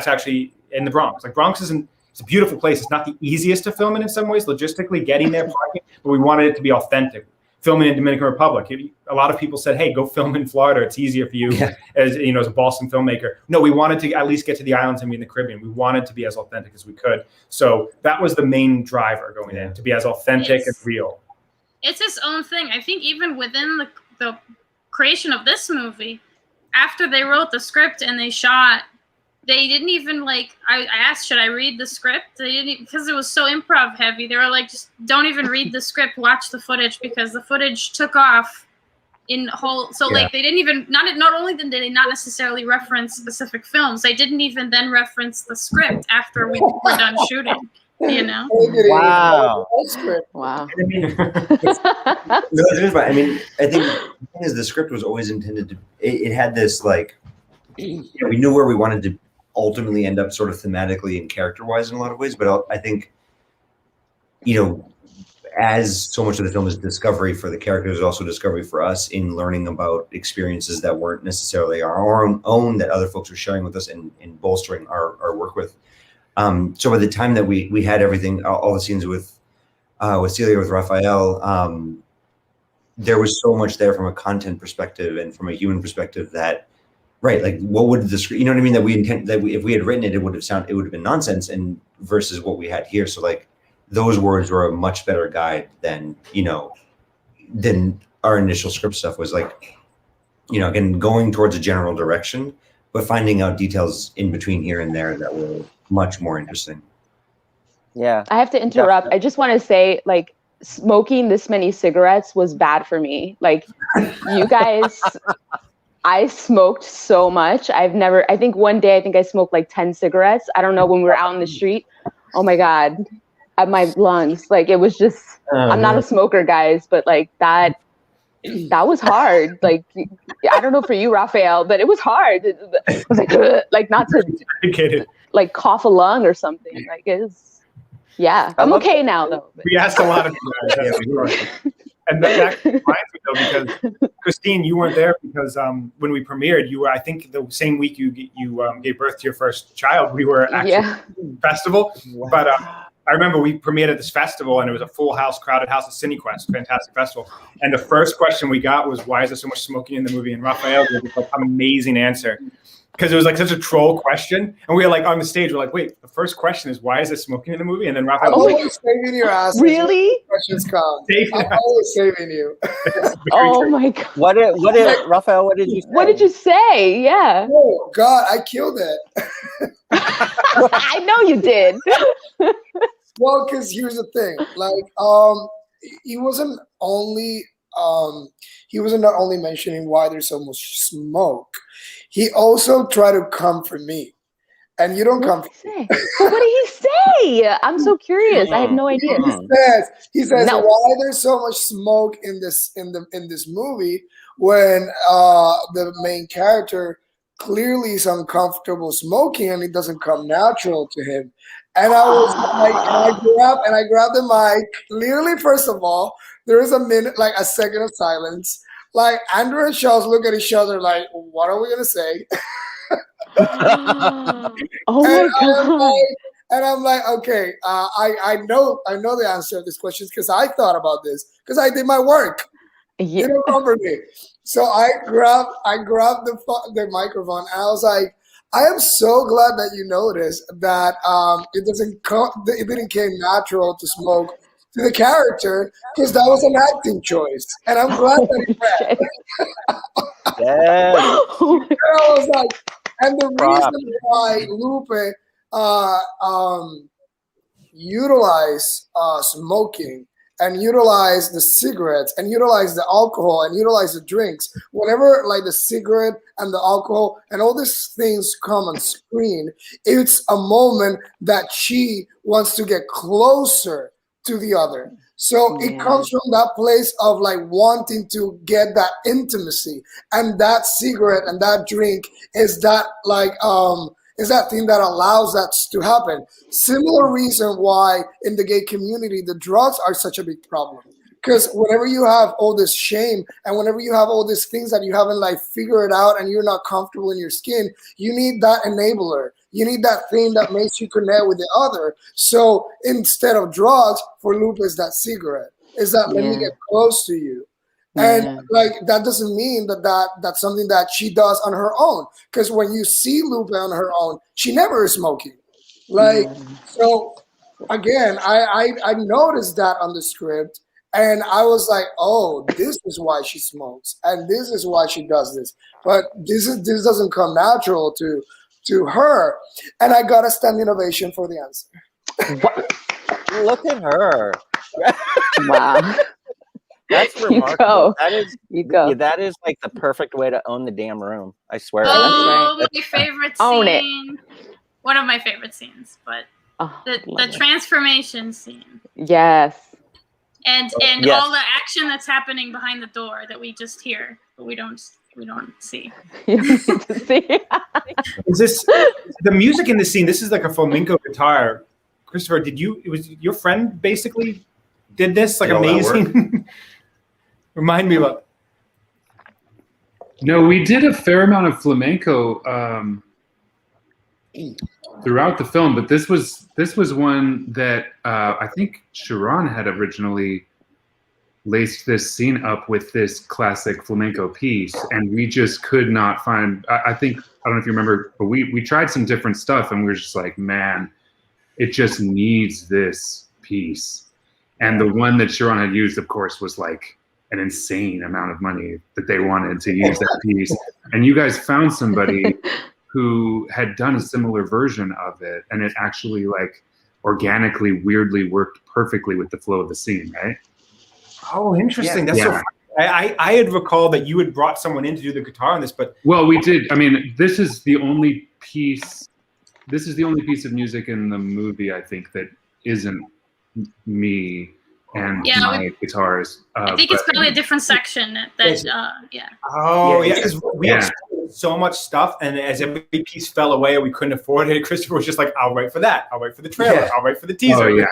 actually in the Bronx. Like Bronx it's a beautiful place. It's not the easiest to film in some ways, logistically getting there, parking, but we wanted it to be authentic. Filming in Dominican Republic. A lot of people said, "Hey, go film in Florida. It's easier for you as a Boston filmmaker." No, we wanted to at least get to the islands and be in the Caribbean. We wanted to be as authentic as we could. So that was the main driver going in, to be as authentic and real. It's its own thing. I think even within the creation of this movie, after they wrote the script and they shot, they didn't even I asked, should I read the script? They didn't, because it was so improv heavy. They were like, just don't even read the script, watch the footage, because the footage took off in whole. So they didn't even, not only did they not necessarily reference specific films, they didn't even then reference the script after we were done shooting. Wow. Wow. I mean, I think the thing is the script was always intended to. It had this we knew where we wanted to ultimately end up sort of thematically and character-wise in a lot of ways, but I think, as so much of the film is discovery for the characters, also discovery for us in learning about experiences that weren't necessarily our own that other folks were sharing with us and bolstering our work with. So by the time that we had everything, all the scenes with Celia, with Raphael, there was so much there from a content perspective and from a human perspective that. Right, like what would the script? You know what I mean? If we had written it, it would have been nonsense, and versus what we had here. So those words were a much better guide than our initial script stuff was. Again, going towards a general direction, but finding out details in between here and there that were much more interesting. Yeah, I have to interrupt. I just want to say, smoking this many cigarettes was bad for me. Like, you guys, I smoked so much. I think one day I smoked like 10 cigarettes. I don't know, when we were out in the street. Oh my God, at my lungs. Like, it was just, I'm not a smoker, guys, but like that was hard. Like, I don't know for you, Raphael, but it was hard. It was like, like not to like cough a lung or something. Like, it's, yeah. I'm okay now though. We asked a lot of you guys. And that reminds me though, because Christine, you weren't there because when we premiered, you were, I think the same week you gave birth to your first child, we were actually at the festival. Wow. But I remember we premiered at this festival and it was a full house, crowded house at CineQuest, fantastic festival. And the first question we got was, why is there so much smoking in the movie? And Raphael gave us like amazing answer. Because it was like such a troll question. And we were like on the stage, we're like, wait, the first question is, why is there smoking in the movie? And then Raphael I'm always saving your ass. Really? Questions come. I'm always saving you. Oh my God. What did Raphael, what did you say? What did you say? Yeah. Oh God, I killed it. I know you did. Well, because here's the thing. Like, he wasn't not only mentioning why there's so much smoke. He also tried to come for me, and you don't come for me. What did he say? I'm so curious. I have no idea. He says why there's so much smoke in this movie when the main character clearly is uncomfortable smoking and it doesn't come natural to him. And I was like, and I grabbed the mic. Clearly, first of all, there is a second of silence. Like, Andrew and Charles look at each other like, what are we gonna say? Oh my God. And I'm like, okay, I know the answer to this question because I thought about this because I did my work. Yeah. You don't remember me. So I grabbed the microphone and I was like, I am so glad that you noticed that it didn't came natural to smoke to the character because that was an acting choice, and I'm glad that it read. Yes. And I was like, and the reason why Lupe utilize smoking and utilize the cigarettes and utilize the alcohol and utilize the drinks, whenever like the cigarette and the alcohol and all these things come on screen, it's a moment that she wants to get closer to the other. So it comes from that place of like wanting to get that intimacy, and that cigarette and that drink is that like is that thing that allows that to happen. Similar reason why in the gay community the drugs are such a big problem. Because whenever you have all this shame and whenever you have all these things that you haven't like figured out and you're not comfortable in your skin, you need that enabler. You need that thing that makes you connect with the other. So instead of drugs, for Lupe is that cigarette. Is that let me get close to you. And like that doesn't mean that's something that she does on her own. Because when you see Lupe on her own, she never is smoking. Like so again, I noticed that on the script. And I was like, oh, this is why she smokes, and this is why she does this. But this doesn't come natural to her. And I got a standing ovation for the answer. Look at her. Wow. That's remarkable. You go. That is like the perfect way to own the damn room. I swear. Oh, my favorite scene. Own it. One of my favorite scenes, but the transformation scene. Yes. And all the action that's happening behind the door that we just hear, but we don't see. Is this the music in this scene? This is like a flamenco guitar. Christopher, it was your friend basically did this? Like amazing. Remind me about. No, we did a fair amount of flamenco throughout the film, but this was one that I think Sharon had originally laced this scene up with this classic flamenco piece, and we just could not find. I don't know if you remember, but we tried some different stuff, and we were just like, man, it just needs this piece. And the one that Sharon had used, of course, was like an insane amount of money that they wanted to use that piece. And you guys found somebody who had done a similar version of it, and it actually like organically, weirdly worked perfectly with the flow of the scene, right? Oh, interesting. That's so funny. I had recalled that you had brought someone in to do the guitar on this, but well, we did. I mean, this is the only piece. This is the only piece of music in the movie, I think, that isn't me and my guitars. I think it's probably a different section that yeah. Oh yeah, because we had so much stuff, and as every piece fell away, we couldn't afford it. Christopher was just like, "I'll write for that. I'll write for the trailer. I'll write for the teaser." Oh, yeah.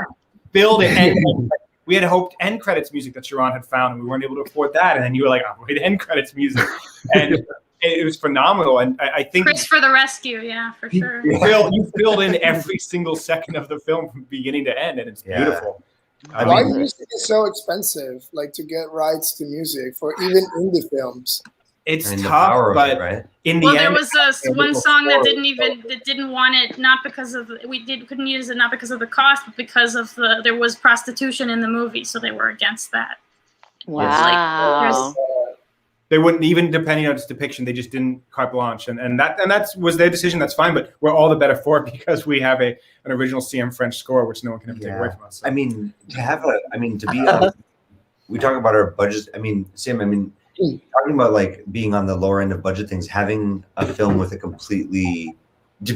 Build it. And we had hoped end credits music that Sharon had found, and we weren't able to afford that. And then you were like, "I'll write end credits music," and it was phenomenal. And I think Chris for the rescue, yeah, for sure. You filled in every single second of the film from beginning to end, and it's beautiful. Why music is so expensive, like to get rights to music for even indie films? It's tough, but in the end, there was one song that didn't want it, not because of couldn't use it, not because of the cost, but because of there was prostitution in the movie, so they were against that. Wow. They wouldn't, even depending on its depiction, they just didn't carte blanche, and that was their decision. That's fine, but we're all the better for it because we have an original CM French score, which no one can ever take away from us. So. I mean, to be we talk about our budgets. I mean, Sam, talking about like being on the lower end of budget things, having a film with a completely to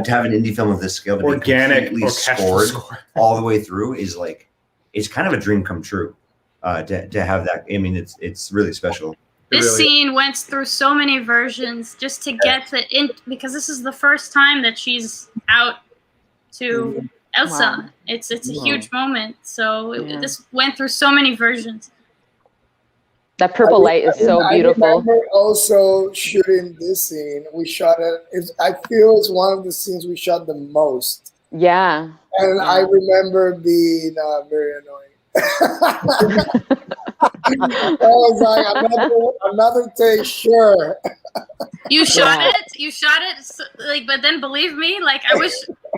have an indie film of this scale to organic, be completely scored all the way through is like, it's kind of a dream come true. To have that, I mean, it's really special. This scene went through so many versions just to get because this is the first time that she's out to Elsa. Wow. It's a huge moment. So this went through so many versions. That purple light is so beautiful. I remember also shooting this scene. We shot it. I feel it's one of the scenes we shot the most. Yeah. And I remember being very annoying. I was like, another take, sure. You shot it, like, but then believe me, like, I wish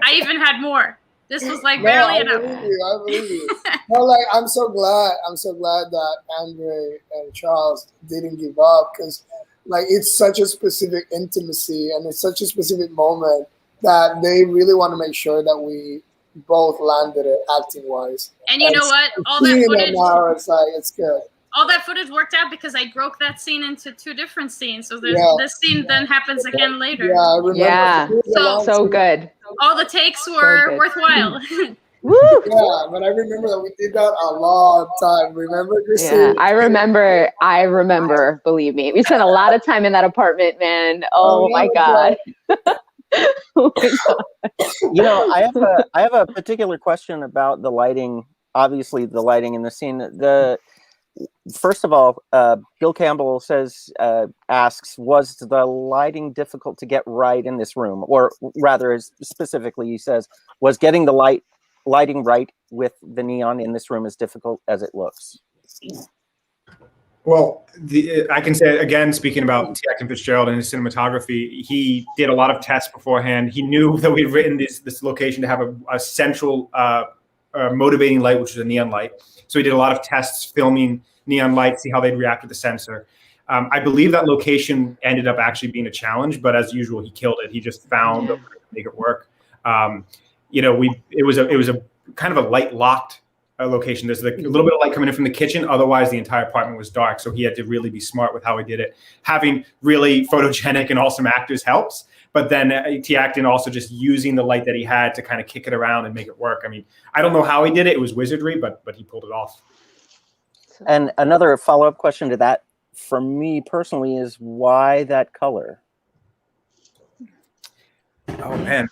I even had more. This was like barely enough. I believe you. No, like, I'm so glad that Andre and Charles didn't give up, because like it's such a specific intimacy and it's such a specific moment that they really want to make sure that we both landed it acting wise. And you know what? All that footage now, it's like, it's good. All that footage worked out because I broke that scene into 2 different scenes. So this scene then happens again later. Yeah, I remember. Yeah, so good. All the takes were worthwhile. Woo! Yeah, but I remember that we did that a long time. Remember, Christine? Yeah, I remember. Believe me, we spent a lot of time in that apartment, man. Oh my God. Oh my God. You know, I have a particular question about the lighting. Obviously, the lighting in the scene. First of all, Bill Campbell asks, was the lighting difficult to get right in this room? Or rather, specifically, he says, was getting the lighting right with the neon in this room as difficult as it looks? Well, I can say, again, speaking about T.I. Fitzgerald and his cinematography, he did a lot of tests beforehand. He knew that we'd written this location to have a central motivating light, which is a neon light. So he did a lot of tests filming neon lights, see how they'd react with the sensor. I believe that location ended up actually being a challenge, but as usual, he killed it. He just found a way to make it work. You know, it was a kind of a light locked location. There's like a little bit of light coming in from the kitchen. Otherwise, the entire apartment was dark. So he had to really be smart with how he did it. Having really photogenic and awesome actors helps. But then T-Actin also just using the light that he had to kind of kick it around and make it work. I mean, I don't know how he did it. It was wizardry, but he pulled it off. And another follow-up question to that, for me personally, is why that color? Oh, man.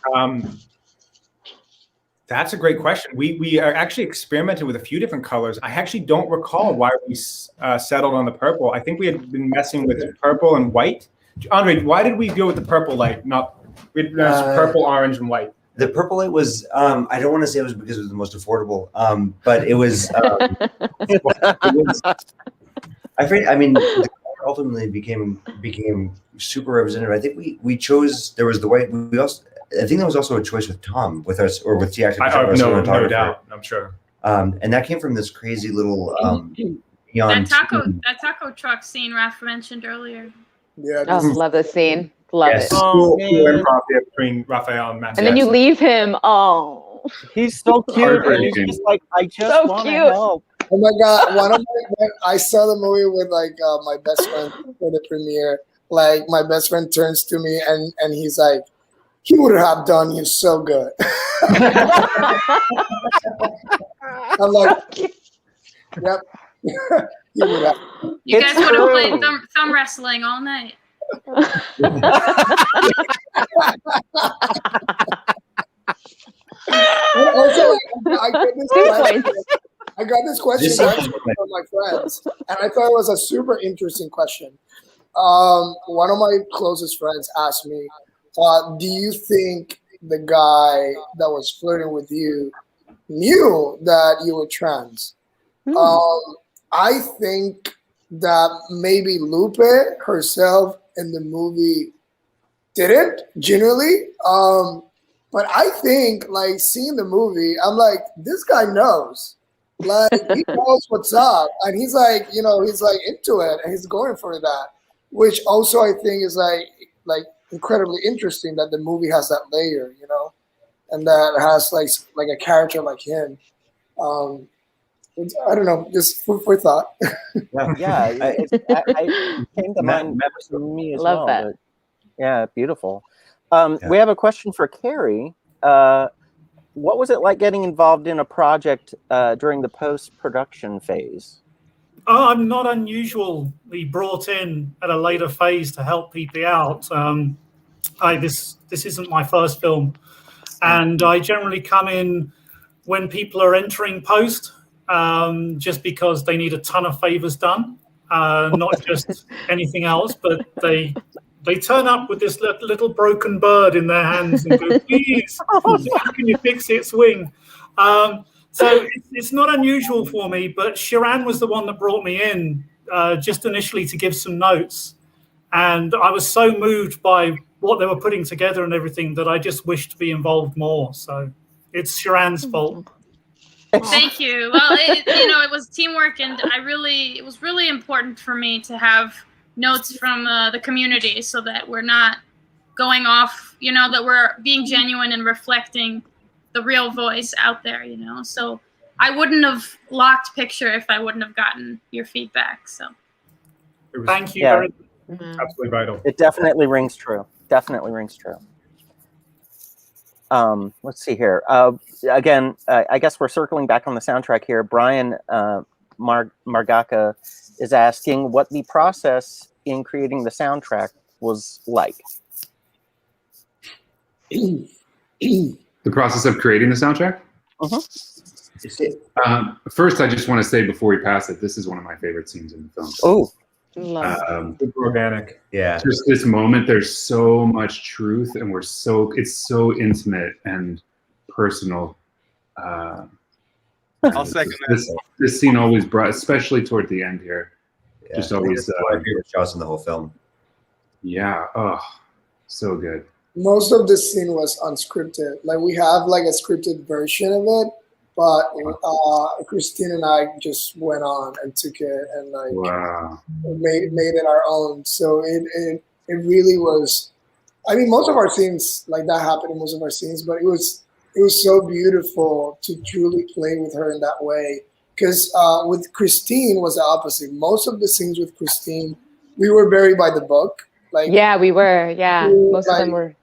That's a great question. We are actually experimenting with a few different colors. I actually don't recall why we settled on the purple. I think we had been messing with purple and white. Andre, why did we go with the purple light? Purple, orange, and white. The purple light was, I don't want to say it was because it was the most affordable, but it was, I mean, the color ultimately became super representative. I think we chose, there was the white, I think that was also a choice with Tom, with us, or with T-Actin. No doubt, I'm sure. And that came from this crazy little that taco truck scene Raph mentioned earlier. Yeah, love this scene. Love it. Cool improv between Raphael and Matt. And then you leave him. Oh. He's so cute, and he's just like, I just So want to cute. help. Oh my god! I saw the movie with like my best friend for the premiere. Like my best friend turns to me and he's like, "He would have done you so good." I'm like, "Yep." He would have. You guys It's would have true. played thumb wrestling all night. Also, I get this 2 question. points. I got this question actually from my friends, and I thought it was a super interesting question. One of my closest friends asked me, "Do you think the guy that was flirting with you knew that you were trans?" I think that maybe Lupe herself in the movie didn't genuinely. But I think like seeing the movie, I'm like, this guy knows. Like he knows what's up. And he's like, he's like into it and he's going for that. Which also I think is like incredibly interesting that the movie has that layer, and that has like a character like him. I don't know, just food for thought. Yeah, I came to mind for me as Love well. that. But yeah, beautiful. We have a question for Carrie. What was it like getting involved in a project during the post-production phase? I'm not unusually brought in at a later phase to help people out. This isn't my first film, and I generally come in when people are entering post, just because they need a ton of favors done, not just anything else, but they turn up with this little broken bird in their hands and go, please, can you fix its wing? So it's not unusual for me, but Sharan was the one that brought me in just initially to give some notes. And I was so moved by what they were putting together and everything that I just wished to be involved more. So it's Sharan's fault. Thank you. Well, it was teamwork, and it was really important for me to have notes from the community so that we're not going off, that we're being genuine and reflecting the real voice out there, So I wouldn't have locked picture if I wouldn't have gotten your feedback. So thank you. Yeah. Very Absolutely vital. It definitely rings true. Definitely rings true. Let's see here. Again, I guess we're circling back on the soundtrack here. Brian Margaka is asking what the process in creating the soundtrack was like. The process of creating the soundtrack? First, I just want to say before we pass it, this is one of my favorite scenes in the film. Oh, super organic. Yeah. Just this moment, there's so much truth, and it's so intimate and personal. I'll second this scene always brought, especially toward the end here. Yeah, just always. one of my favorite shots in the whole film. Yeah. Oh, so good. Most of this scene was unscripted. Like we have like a scripted version of it, but Christine and I just went on and took it and like made it our own. So it really was. I mean, most of our scenes like that happened in most of our scenes, but it was so beautiful to truly play with her in that way. Because with Christine was the opposite. Most of the scenes with Christine, we were very by the book. Like we were. Yeah, most of them were.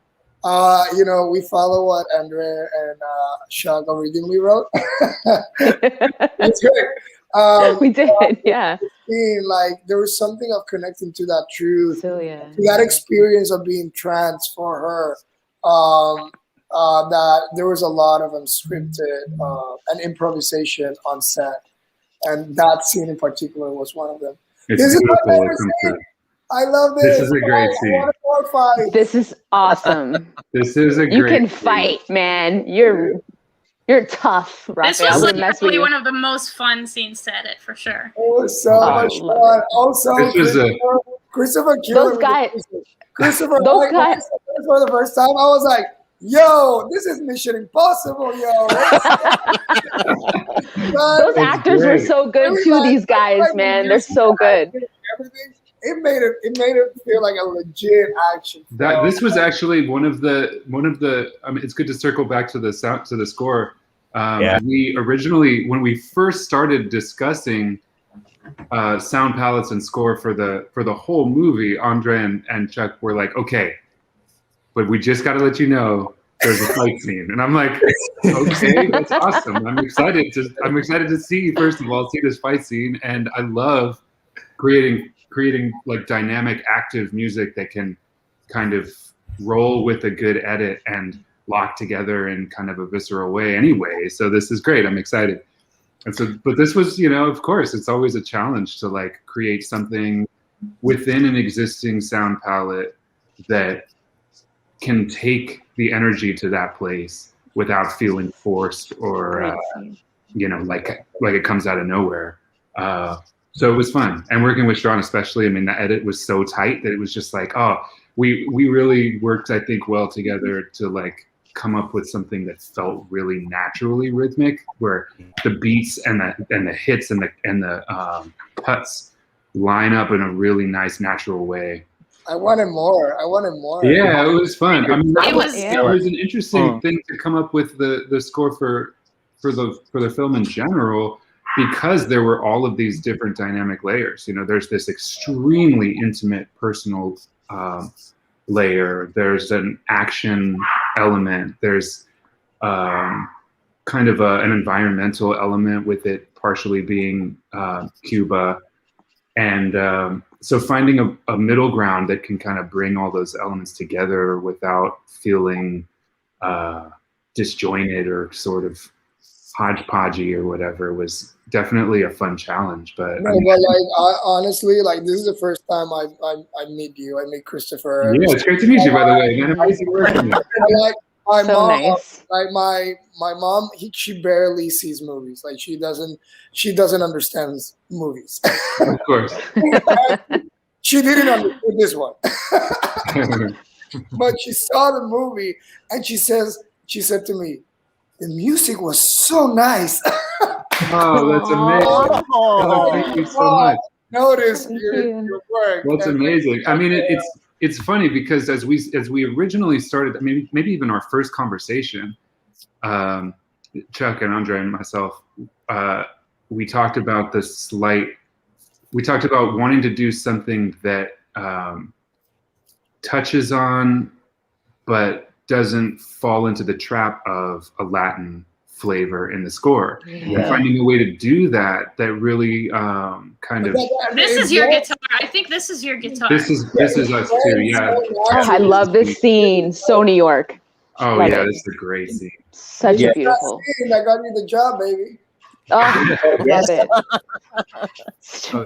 We follow what Andre and Shag originally wrote. It's great. We did, yeah. Like there was something of connecting to that truth, So, yeah. to that experience of being trans for her. That there was a lot of unscripted and improvisation on set, and that scene in particular was one of them. It's beautiful. I love this. This is a great scene. This is awesome. This is a great You can scene. fight, man. You're tough, this Raphael. was probably one of the most fun scenes to edit, for sure. It was so much fun. Also, Christopher those guys. Christopher, those guys. For the first time, I was like, "Yo, this is Mission Impossible, yo." Those actors were so good too. These guys, man, they're so good. Everything. it made it feel like a legit action film. This was actually one of the. I mean, it's good to circle back to the score. We originally, when we first started discussing sound palettes and score for the whole movie, Andre and Chuck were like, okay, but we just got to let you know there's a fight scene. And I'm like, okay, that's awesome. I'm excited to see, first of all, see this fight scene. And I love creating like dynamic, active music that can kind of roll with a good edit and lock together in kind of a visceral way anyway. So this is great. I'm excited. And so, but this was, of course, it's always a challenge to like create something within an existing sound palette that can take the energy to that place without feeling forced or, like it comes out of nowhere. So it was fun. And working with Sean especially, I mean, the edit was so tight that it was just like, oh, we really worked, I think, well together to like come up with something that felt really naturally rhythmic, where the beats and the hits and the cuts line up in a really nice, natural way. I wanted more. Yeah, it was fun. I mean, It was an interesting thing to come up with the score for the film in general, because there were all of these different dynamic layers. There's this extremely intimate, personal layer. There's an action element. There's kind of an environmental element with it partially being Cuba. And so finding a middle ground that can kind of bring all those elements together without feeling disjointed or sort of hodgepodgey or whatever was definitely a fun challenge. But honestly, like this is the first time I meet you. I meet Christopher. Yeah, it's great to meet you, by the way. Man, amazing working. Like my So mom, nice. like my mom, she barely sees movies. Like she doesn't understand movies. Of course. She didn't understand this one. But she saw the movie and she said to me, the music was so nice. Oh, that's amazing. Oh, thank you so much. Notice your work. That's amazing. I mean, it's funny because as we originally started, maybe even our first conversation, Chuck and Andre and myself, we talked about wanting to do something that touches on, but doesn't fall into the trap of a Latin flavor in the score. And finding a way to do that really kind of. This is your guitar. I think this is your guitar. This is us too. Yeah. I love this scene. So New York. Oh Love yeah, it. this is a great scene. Such a beautiful. I got you the job, baby. Oh, love it.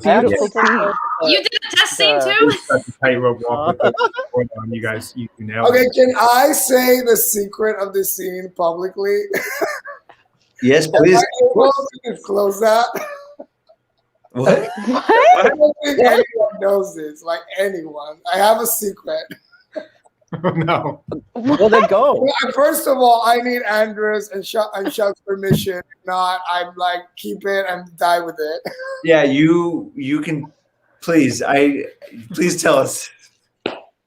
Beautiful scene. You did a test scene too? That's a tightrope walk. You guys, you nailed Okay, it. can I say the secret of this scene publicly? Yes, please. Am I able to disclose that? What? I don't think anyone knows this. Like anyone. I have a secret. No. Well, then go. First of all, I need Andres and Chuck's permission. If not, I'm like, keep it and die with it. Yeah, you can. Please tell us.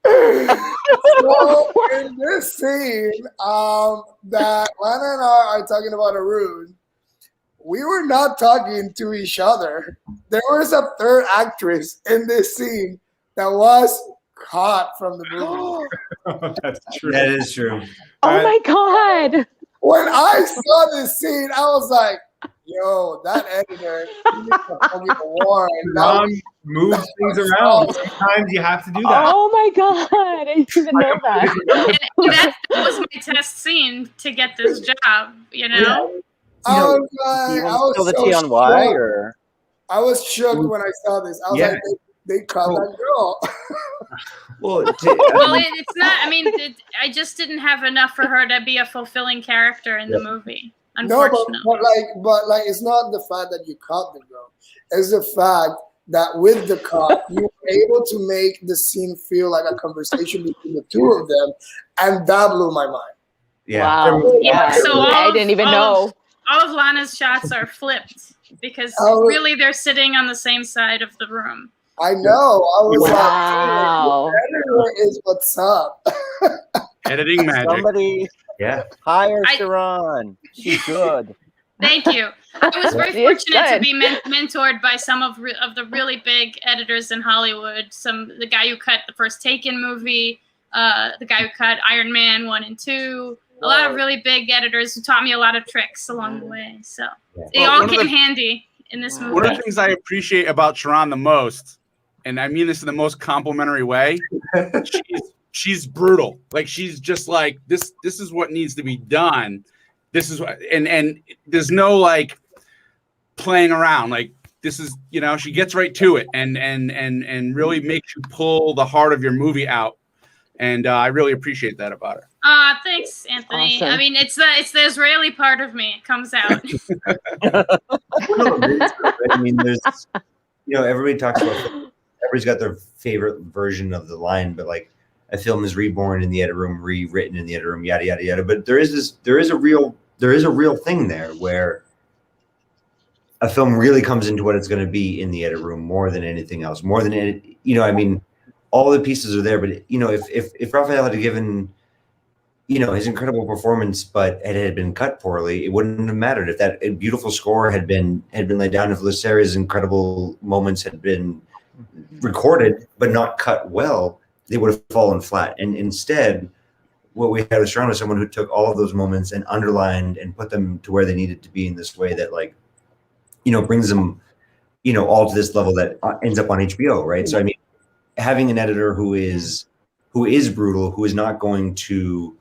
So in this scene, that Lana and I are talking about Arun, we were not talking to each other. There was a third actress in this scene that was caught from the movie. That's true. That is true. Oh my God. When I saw this scene, I was like, yo, that editor, he needs a fucking award. Ron moves things around. Sometimes you have to do that. Oh my God. I didn't even know that. And that was my test scene to get this job, you know? I was Do like, you I want to spill was the so tea on why, shocked. or I was shocked when I saw this. I was Yeah. like, they caught that girl. Well, Well, it's not, I just didn't have enough for her to be a fulfilling character in the movie, No, unfortunately. but it's not the fact that you caught the girl. It's the fact that with the cop, you were able to make the scene feel like a conversation between the two of them, and that blew my mind. yeah. Wow. Yeah, so I didn't even know. All of Lana's shots are flipped because really they're sitting on the same side of the room. I know. I was Wow. like, editor is what's up. Editing magic. Somebody hire Sharon. She's good. Thank you. I was very It's fortunate to good. be mentored by some of the really big editors in Hollywood. The guy who cut the first Taken movie, the guy who cut Iron Man 1 and 2. A lot of really big editors who taught me a lot of tricks along the way. So they all came handy in this movie. One of the things I appreciate about Sharon the most, and I mean this in the most complimentary way, she's brutal. Like she's just like this is what needs to be done. This is what, and there's no like playing around. Like this is, you know, she gets right to it and really makes you pull the heart of your movie out. And I really appreciate that about her. Thanks, Anthony. Awesome. I mean, it's the Israeli part of me. It comes out. I mean, there's, you know, everybody talks about, everybody's got their favorite version of the line, but like a film is reborn in the edit room, rewritten in the edit room, yada, yada, yada. But there is a real thing there where a film really comes into what it's going to be in the edit room more than anything else, more than any, you know, I mean, all the pieces are there, but you know, if Raphael had given, you know, his incredible performance, but it had been cut poorly, it wouldn't have mattered. If that beautiful score had been laid down, if Luceria's incredible moments had been recorded but not cut well, they would have fallen flat. And instead, what we had with Sharon was someone who took all of those moments and underlined and put them to where they needed to be in this way that, like, you know, brings them, you know, all to this level that ends up on HBO, right? So I mean, having an editor who is brutal, who is not going to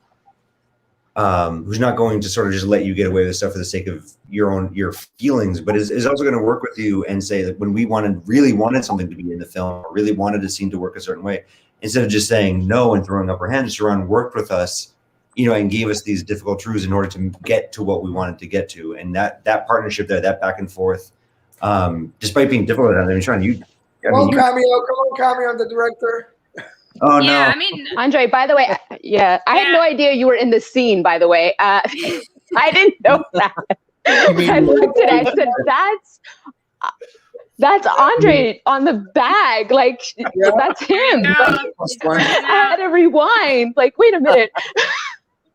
sort of just let you get away with stuff for the sake of your feelings, but is also going to work with you and say that when we really wanted something to be in the film, or really wanted a scene to work a certain way, instead of just saying no and throwing up her hands, Sharon worked with us, you know, and gave us these difficult truths in order to get to what we wanted to get to. And that partnership there, that back and forth, despite being difficult, I mean, Sharon, Come on, cameo, the director. Oh no! Yeah, I mean, Andre, by the way, I had no idea you were in the scene. By the way, I didn't know that. I looked at it. I said, "That's Andre on the bag. Like that's him." I had to rewind. Like, wait a minute.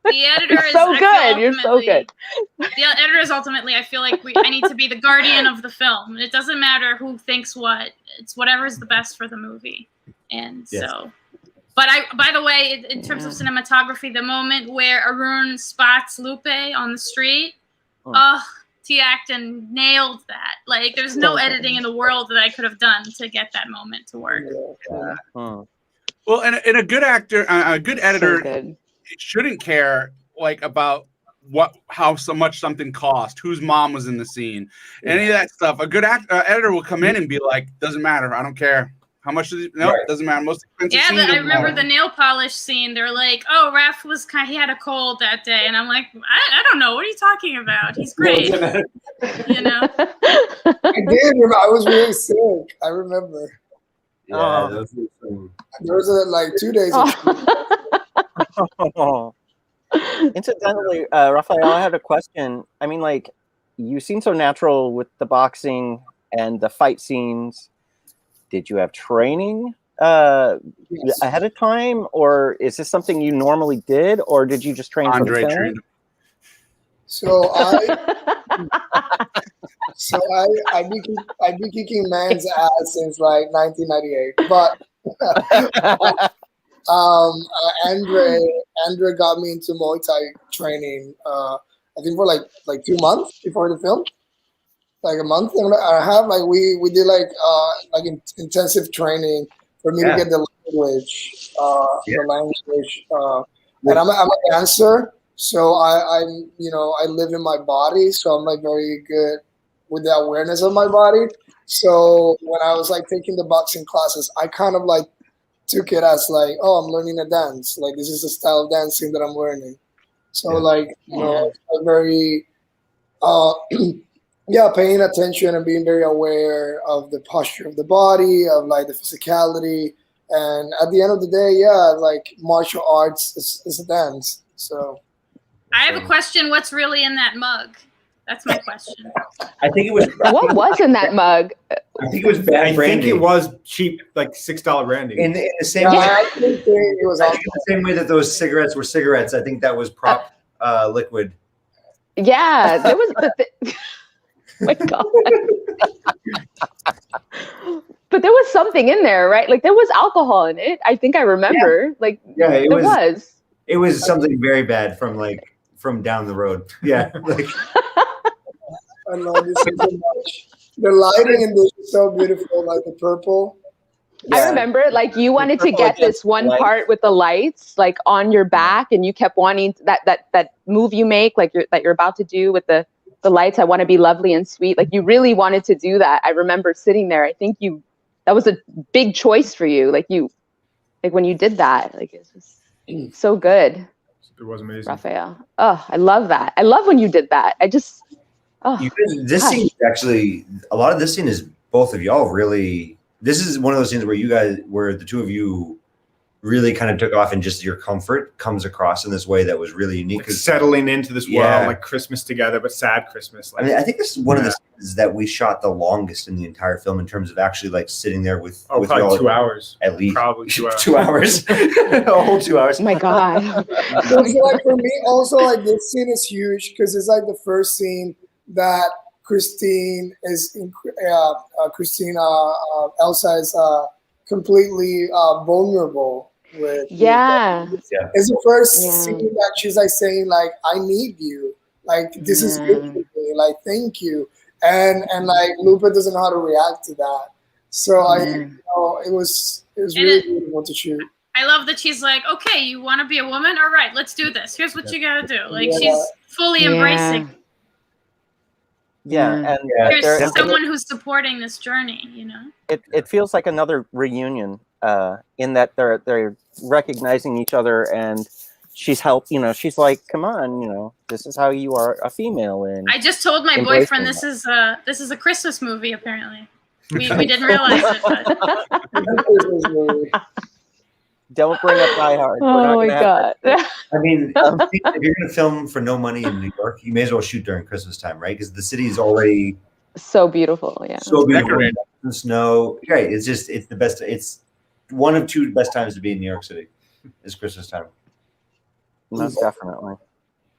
The editor is so good. You're so good. The editor is ultimately, I feel like I need to be the guardian of the film. It doesn't matter who thinks what. It's whatever's the best for the movie. And so, but by the way, in terms of cinematography, the moment where Arun spots Lupe on the street, T. Acton nailed that. Like, there's no editing in the world that I could have done to get that moment to work. Well, and a good actor, a good editor, shouldn't care like about how so much something cost, whose mom was in the scene, any of that stuff. A good editor will come in and be like, doesn't matter, I don't care how much does it, no, it doesn't matter. Most expensive scene I remember matter. the nail polish scene. They're like, oh, Raph he had a cold that day, and I'm like, I don't know, what are you talking about? He's great. You know. I did. I was really sick. I remember. Yeah, there was like 2 days. Incidentally, Raphael, I had a question. I mean, like, you seem so natural with the boxing and the fight scenes. Did you have training ahead of time, or is this something you normally did, or did you just train for the film? Trained. So I've been kicking man's ass since like 1998, but Andre got me into Muay Thai training. I think for like 2 months before the film, like a month and a half. Like we did like intensive training for me to get the language, and I'm a dancer, so I'm I live in my body, so I'm like very good with the awareness of my body. So when I was like taking the boxing classes, I kind of like took it as like, oh, I'm learning a dance. Like this is the style of dancing that I'm learning. So like I'm very paying attention and being very aware of the posture of the body, of like the physicality, and at the end of the day, like martial arts is a dance. So I have a question. What's really in that mug? That's my question. I think it was. What was in that mug? I think it was bad I brandy. think it was cheap, like $6 brandy. In the same Yeah, way. I think it was I think in the same way that those cigarettes were cigarettes. I think that was prop liquid. Yeah, there was. My God. But there was something in there, right? Like there was alcohol in it. I think I remember. Like it there was. was. It was something very bad from down the road. Yeah. Like, I love this so much. The lighting in this is so beautiful, like the purple. I remember, like you wanted to get this one part with the lights, like on your back, and you kept wanting that move you make, like you're about to do with the lights. I want to be lovely and sweet. Like you really wanted to do that. I remember sitting there. I think that was a big choice for you. Like when you did that, like it's just so good. It was amazing. Raphael. Oh, I love that. I love when you did that. I just, this scene is actually, a lot of this scene is both of y'all really, this is one of those scenes where the two of you really kind of took off, and just your comfort comes across in this way that was really unique. Like settling into this world, like Christmas together, but sad Christmas. Like, I mean, I think this is one of the scenes that we shot the longest in the entire film in terms of actually like sitting there with probably y'all 2 hours. At least. Probably 2 hours. 2 hours. A whole 2 hours. Oh my God. So like for me, also like this scene is huge because it's like the first scene that Christine is Elsa is completely vulnerable with. Yeah. It's the first scene that she's like saying like, I need you, like this is good for me, like thank you, and like Lupe doesn't know how to react to that. So it was really beautiful to shoot. I love that she's like, okay, you want to be a woman? All right, let's do this. Here's what you got to do. Like she's fully embracing. Yeah, and there's someone who's supporting this journey. You know, it feels like another reunion in that they're recognizing each other, and she's she's like, come on, this is how you are a female. And I just told my boyfriend this is a Christmas movie. Apparently, we didn't realize it. But. Don't bring up Die Hard. Oh my God. I mean, if you're going to film for no money in New York, you may as well shoot during Christmas time, right? Because the city is already so beautiful. Yeah. So beautiful. The snow. Right. It's the best. It's one of two best times to be in New York City is Christmas time. Most definitely.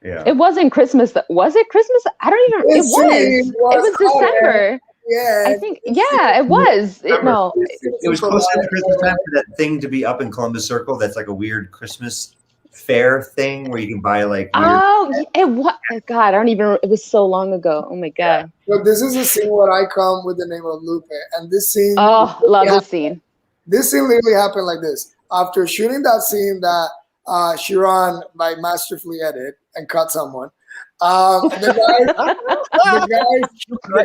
Yeah. It wasn't Christmas. Was it Christmas? I don't even. It was December. Yeah, I think. Yeah, it was. It was close to Christmas time for that thing to be up in Columbus Circle. That's like a weird Christmas fair thing where you can buy like. It was. God, I don't even. It was so long ago. Oh my God. So this is a scene where I come with the name of Lupe, and this scene. Oh, love this scene. This scene literally happened like this. After shooting that scene that Sharon like masterfully edited and cut someone. The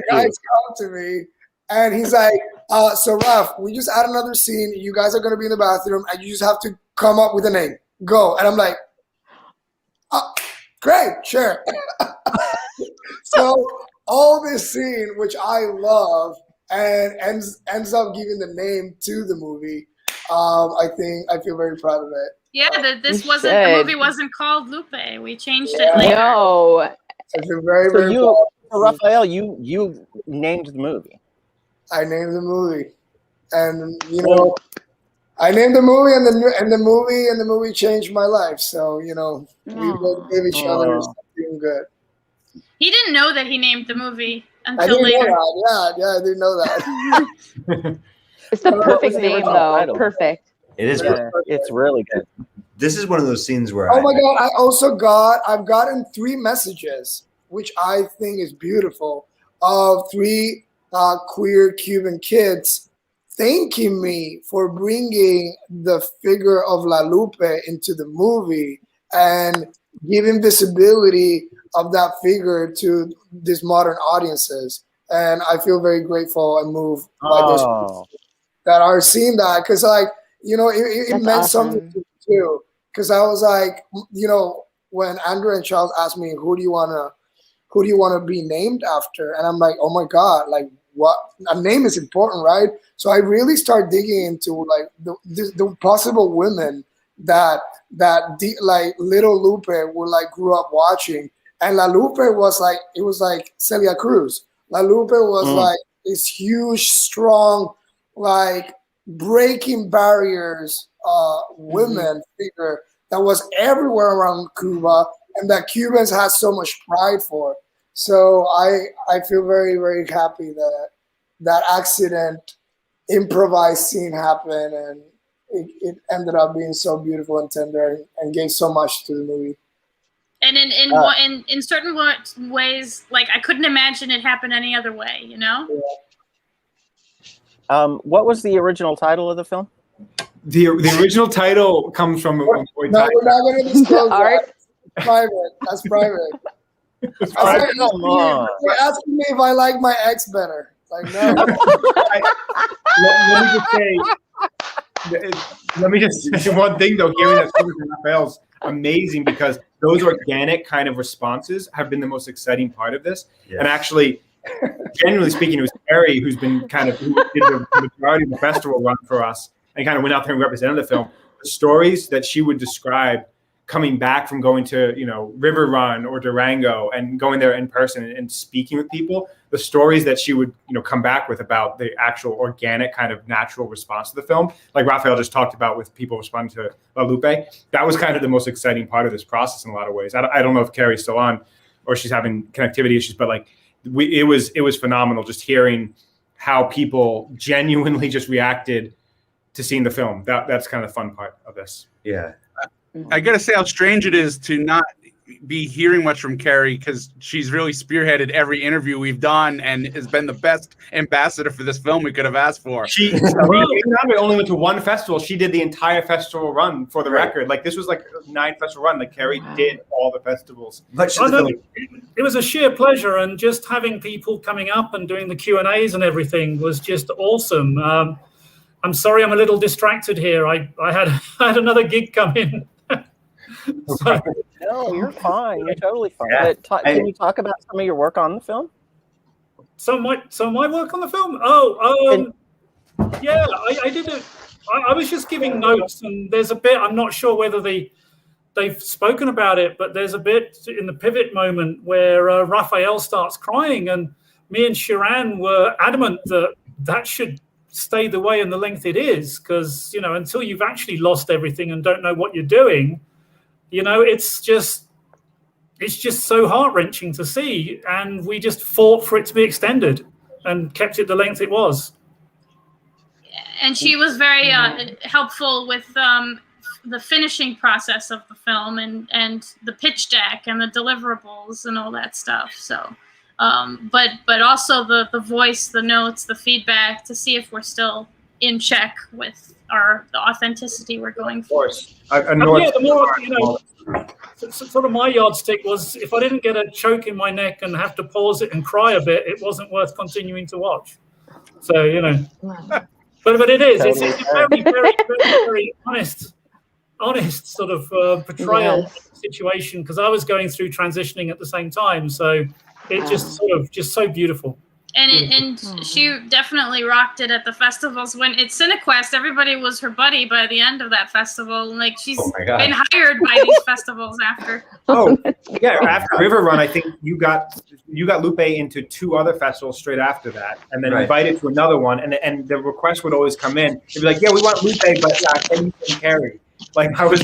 guys come to me and he's like, so Raf, we just add another scene. You guys are going to be in the bathroom and you just have to come up with a name. Go. And I'm like, great, sure. So all this scene, which I love and ends up giving the name to the movie. I feel very proud of it. Yeah, the movie wasn't called Lupe. We changed it later. No. I feel very, so very so Raphael, you named the movie. I named the movie. And I named the movie and the movie changed my life. So, we both gave each other something good. He didn't know that he named the movie until later. Yeah, I didn't know that. It's the perfect name, though. Title? Perfect. It is. Yeah, it's really good. This is one of those scenes where oh my God, I've gotten 3 messages, which I think is beautiful, of 3 queer Cuban kids thanking me for bringing the figure of La Lupe into the movie and giving visibility of that figure to these modern audiences. And I feel very grateful and moved by those that are seeing that, because it meant something to me too. Because I was like, when Andrew and Charles asked me, who do you want to be named after? And I'm like, oh my God, like what? A name is important, right? So I really start digging into like the possible women that like little Lupe would like grew up watching. And La Lupe was like, it was like Celia Cruz. La Lupe was like this huge, strong, like breaking barriers, women figure that was everywhere around Cuba, and that Cubans had so much pride for. So I feel very, very happy that that accident improvised scene happened, and it ended up being so beautiful and tender, and gave so much to the movie. And in certain ways, like I couldn't imagine it happen any other way, you know? Yeah. What was the original title of the film? The original title comes from No, we're not going to disclose that. Private. That's private. It's private. You're asking me if I like my ex better. Like, no. Let me just say one thing though. Hearing that story from Raphael's amazing, because those organic kind of responses have been the most exciting part of this. Yeah. And actually, genuinely speaking, it was Carrie who did the majority of the festival run for us and kind of went out there and represented the film. The stories that she would describe coming back from going to, River Run or Durango and going there in person and speaking with people, the stories that she would, come back with about the actual organic kind of natural response to the film, like Raphael just talked about with people responding to Lupe, that was kind of the most exciting part of this process in a lot of ways. I don't know if Carrie's still on or she's having connectivity issues, but like it was phenomenal just hearing how people genuinely just reacted to seeing the film. That's kind of the fun part of this. Yeah. I got to say how strange it is to not be hearing much from Carrie, because she's really spearheaded every interview we've done and has been the best ambassador for this film we could have asked for. We only went to one festival. She did the entire festival run for the record. Like this was like a 9 festival run. Like Carrie did all the festivals. But it was a sheer pleasure, and just having people coming up and doing the Q&As and everything was just awesome. I'm sorry, I'm a little distracted here. I had another gig come in. No, you're fine. You're totally fine. Yeah. But can you talk about some of your work on the film? So my work on the film? Yeah, I did it. I was just giving notes, and there's a bit, I'm not sure whether they've spoken about it, but there's a bit in the pivot moment where Raphael starts crying, and me and Sharon were adamant that should stay the way and the length it is, because, until you've actually lost everything and don't know what you're doing, it's just so heart-wrenching to see, and we just fought for it to be extended and kept it the length it was. And she was very helpful with the finishing process of the film and the pitch deck and the deliverables and all that stuff. So, but also the voice, the notes, the feedback to see if we're still in check with the authenticity we're going for. The more, sort of my yardstick was, if I didn't get a choke in my neck and have to pause it and cry a bit, it wasn't worth continuing to watch. So, but it is. It's a very, very, very, very honest sort of portrayal of the situation, because I was going through transitioning at the same time. So it just so beautiful. And she definitely rocked it at the festivals. When it's CineQuest, everybody was her buddy by the end of that festival. Like she's been hired by these festivals after. Oh, yeah. After River Run, I think you got Lupe into 2 other festivals straight after that, and then invited to another one. And the request would always come in. They'd be like, "Yeah, we want Lupe, but can you carry?" Like I was,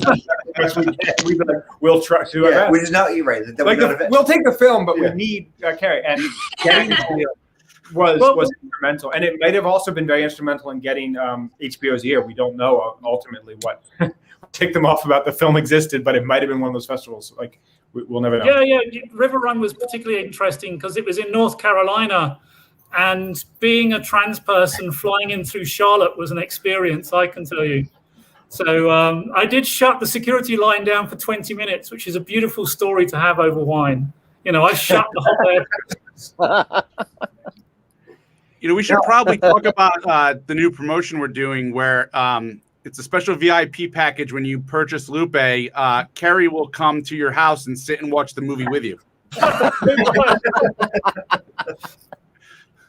we'd be like, "We'll try to." Yeah, we just not. You're right. Like we'll take the film, but we need Carrie, and getting was instrumental, and it might have also been very instrumental in getting HBO's ear. We don't know ultimately what ticked them off about the film existed, but it might have been one of those festivals. Like we'll never know. Yeah. River Run was particularly interesting because it was in North Carolina, and being a trans person flying in through Charlotte was an experience, I can tell you. So I did shut the security line down for 20 minutes, which is a beautiful story to have over wine. I shut the whole air. We should probably talk about the new promotion we're doing, where it's a special VIP package. When you purchase Lupe, Carrie will come to your house and sit and watch the movie with you.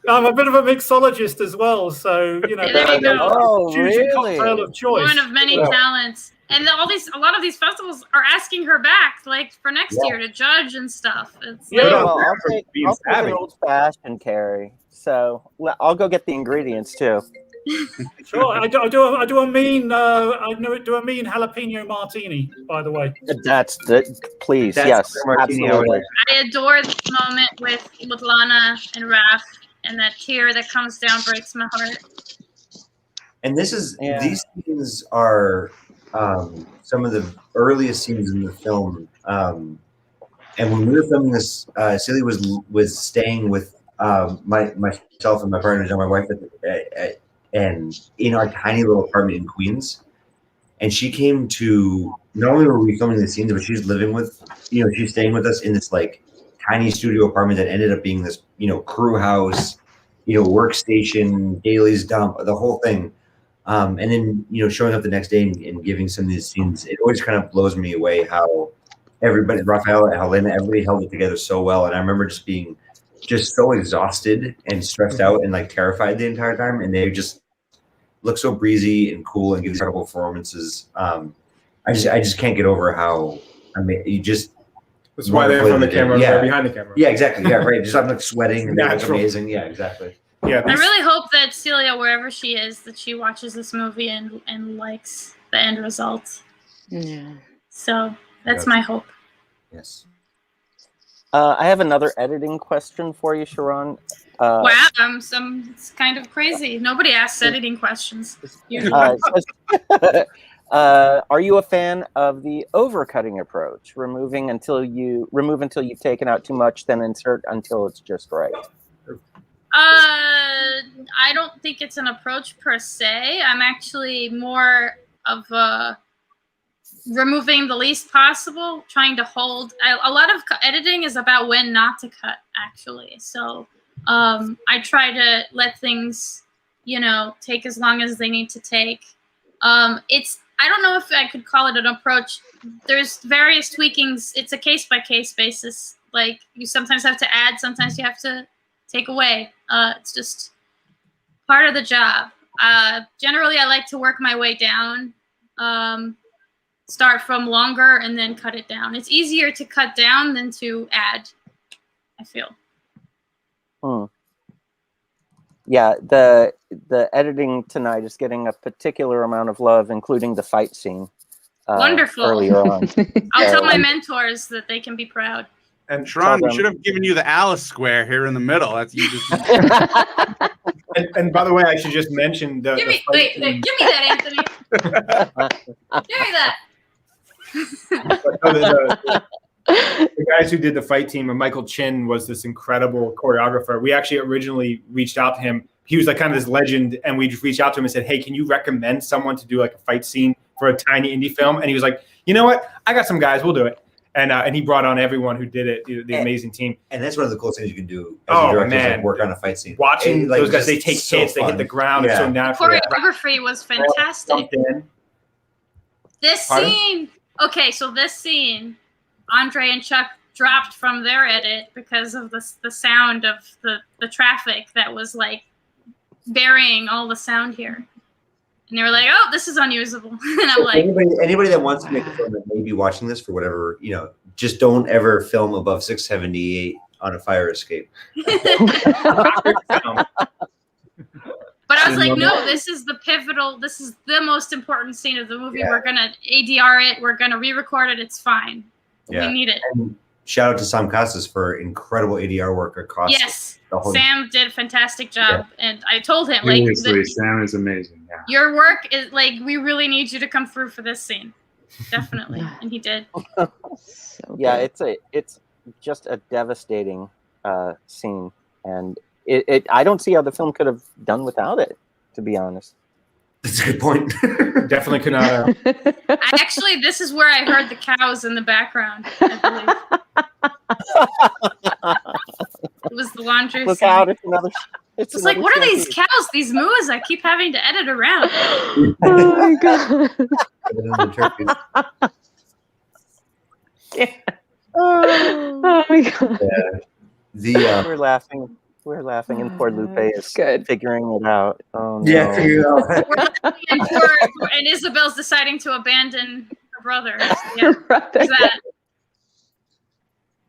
I'm a bit of a mixologist as well, so there you go. Oh, really? Cocktail of choice. One of many talents. And a lot of these festivals are asking her back, like for next year to judge and stuff. It's I'll take an old fashioned, Carrie. So I'll go get the ingredients too. Sure, I do a mean jalapeno martini, by the way. Please, That's yes, the martini I would absolutely. like. I adore this moment with Lana and Raph, and that tear that comes down breaks my heart. And these scenes are some of the earliest scenes in the film. And when we were filming this, Celia was staying with myself and my partner, and my wife, and in our tiny little apartment in Queens. And she came to, not only were we filming the scenes, but she's living with, she's staying with us in this like tiny studio apartment that ended up being this, crew house, workstation, dailies dump, the whole thing. And then, showing up the next day and giving some of these scenes, it always kind of blows me away how everybody, Raphael and Helena, everybody held it together so well. And I remember just being so exhausted and stressed out and like terrified the entire time. And they just look so breezy and cool and give these incredible performances. I just can't get over how, that's why they're from the camera, they're behind the camera. Yeah, exactly. Yeah, right. Just I'm like sweating and they look amazing. Yeah, exactly. Yeah, I really hope that Celia, wherever she is, that she watches this movie and likes the end result. Yeah. So that's my hope. Yes. I have another editing question for you, Sharon. Wow, it's kind of crazy. Nobody asks editing questions. Are you a fan of the overcutting approach, remove until you've taken out too much, then insert until it's just right? I don't think it's an approach per se. I'm actually more of a removing the least possible, trying to hold. A lot of editing is about when not to cut, actually. So I try to let things, take as long as they need to take. I don't know if I could call it an approach. There's various tweakings. It's a case-by-case basis. Like, you sometimes have to add, sometimes you have to take away. It's just part of the job. Generally, I like to work my way down. Start from longer and then cut it down. It's easier to cut down than to add, I feel. Yeah, the editing tonight is getting a particular amount of love, including the fight scene. Wonderful. Earlier on. I'll tell my mentors that they can be proud. And Sharon, we should have given you the Alice square here in the middle. That's you just. and by the way, I should just mention give me that, Anthony. Give me that. The guys who did the fight team, and Michael Chin was this incredible choreographer. We actually originally reached out to him. He was like kind of this legend, and we just reached out to him and said, "Hey, can you recommend someone to do like a fight scene for a tiny indie film?" And he was like, "You know what? I got some guys. We'll do it." And he brought on everyone who did it, the amazing team. And that's one of the coolest things you can do as a director, is like work on a fight scene. Watching those guys, they take hits, they hit the ground. It's so natural. Choreography was fantastic. This scene, Andre and Chuck dropped from their edit because of the sound of the traffic that was like burying all the sound here. And they were like, "Oh, this is unusable." And I'm like, anybody that wants to make a film that may be watching this for whatever, just don't ever film above 678 on a fire escape. But I was like, no, this is the most important scene of the movie. Yeah. We're going to ADR it. We're going to re-record it. It's fine. Yeah. We need it. And shout out to Sam Casas for incredible ADR work across. Yes. Sam did a fantastic job. Yeah. And I told him, seriously, Sam is amazing. Yeah. Your work is we really need you to come through for this scene. Definitely. And he did. Yeah, it's just a devastating scene. And I don't see how the film could have done without it, to be honest. That's a good point. Definitely could not. Actually, this is where I heard the cows in the background, I believe. It was the laundry Look scene. out, it's like, what are these cows, these moos? I keep having to edit around. Oh my god. Oh my god. Yeah. We're laughing, and poor Lupe is figuring it out. Oh, no. Yeah, figure it out. and Isabel's deciding to abandon her brother. Yeah, brother. that.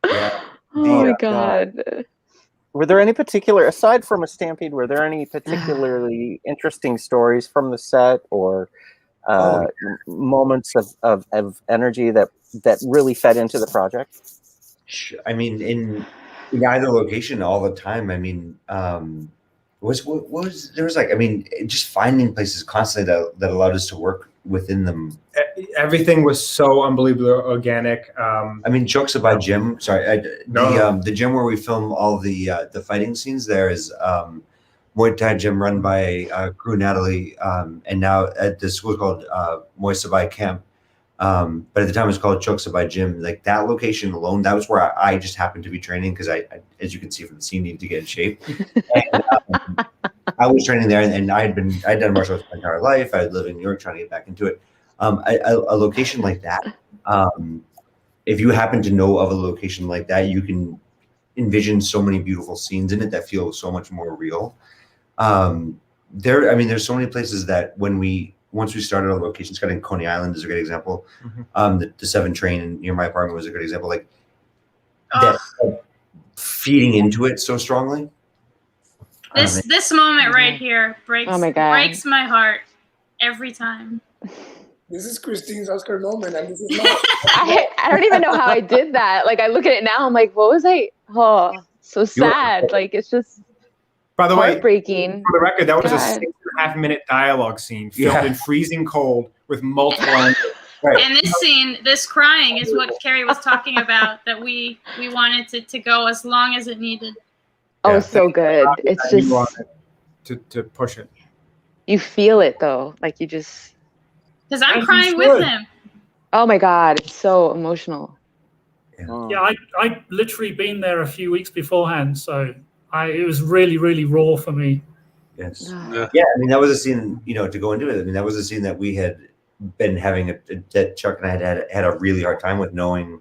Yeah. Oh my god. Were there any particular, aside from a stampede, were there any particularly interesting stories from the set or moments of energy that really fed into the project? I mean, in either location all the time. I mean, what was there was like, I mean, just finding places constantly that allowed us to work within them. Everything was so unbelievably organic. I mean, jokes about gym. Sorry, the gym where we film all the fighting scenes there is Muay Thai gym run by Crew Natalie, and now at the school called Muay Sabai Camp. But at the time it was called Choksabai Gym. Like that location alone, that was where I just happened to be training because I, as you can see from the scene, needed to get in shape. And, I was training there, and I'd done martial arts my entire life. I lived in New York trying to get back into it. A location like that, if you happen to know of a location like that, you can envision so many beautiful scenes in it that feel so much more real. There's so many places that once we started on location, Scott, in Coney Island is a great example. The 7 train near my apartment was a great example. Like that, feeding into it so strongly. This moment right here breaks my heart every time. This is Christine's Oscar moment, and this is not. I don't even know how I did that. Like I look at it now, I'm like, what was I? Oh, so sad. Like it's just. By the way, heartbreaking. For the record, that was a 6.5 minute dialogue scene filmed in freezing cold with multiple lines. Right. And this scene, this crying, is what Carrie was talking about. That we wanted to go as long as it needed. Oh, so good. It's just to push it. You feel it though, like you just. Because I'm crying with him. Oh my God, it's so emotional. Yeah, I literally been there a few weeks beforehand, so it was really, really raw for me. Yes. Yeah, I mean, that was a scene, to go into it. I mean, that was a scene that we had been having that Chuck and I had a really hard time with, knowing,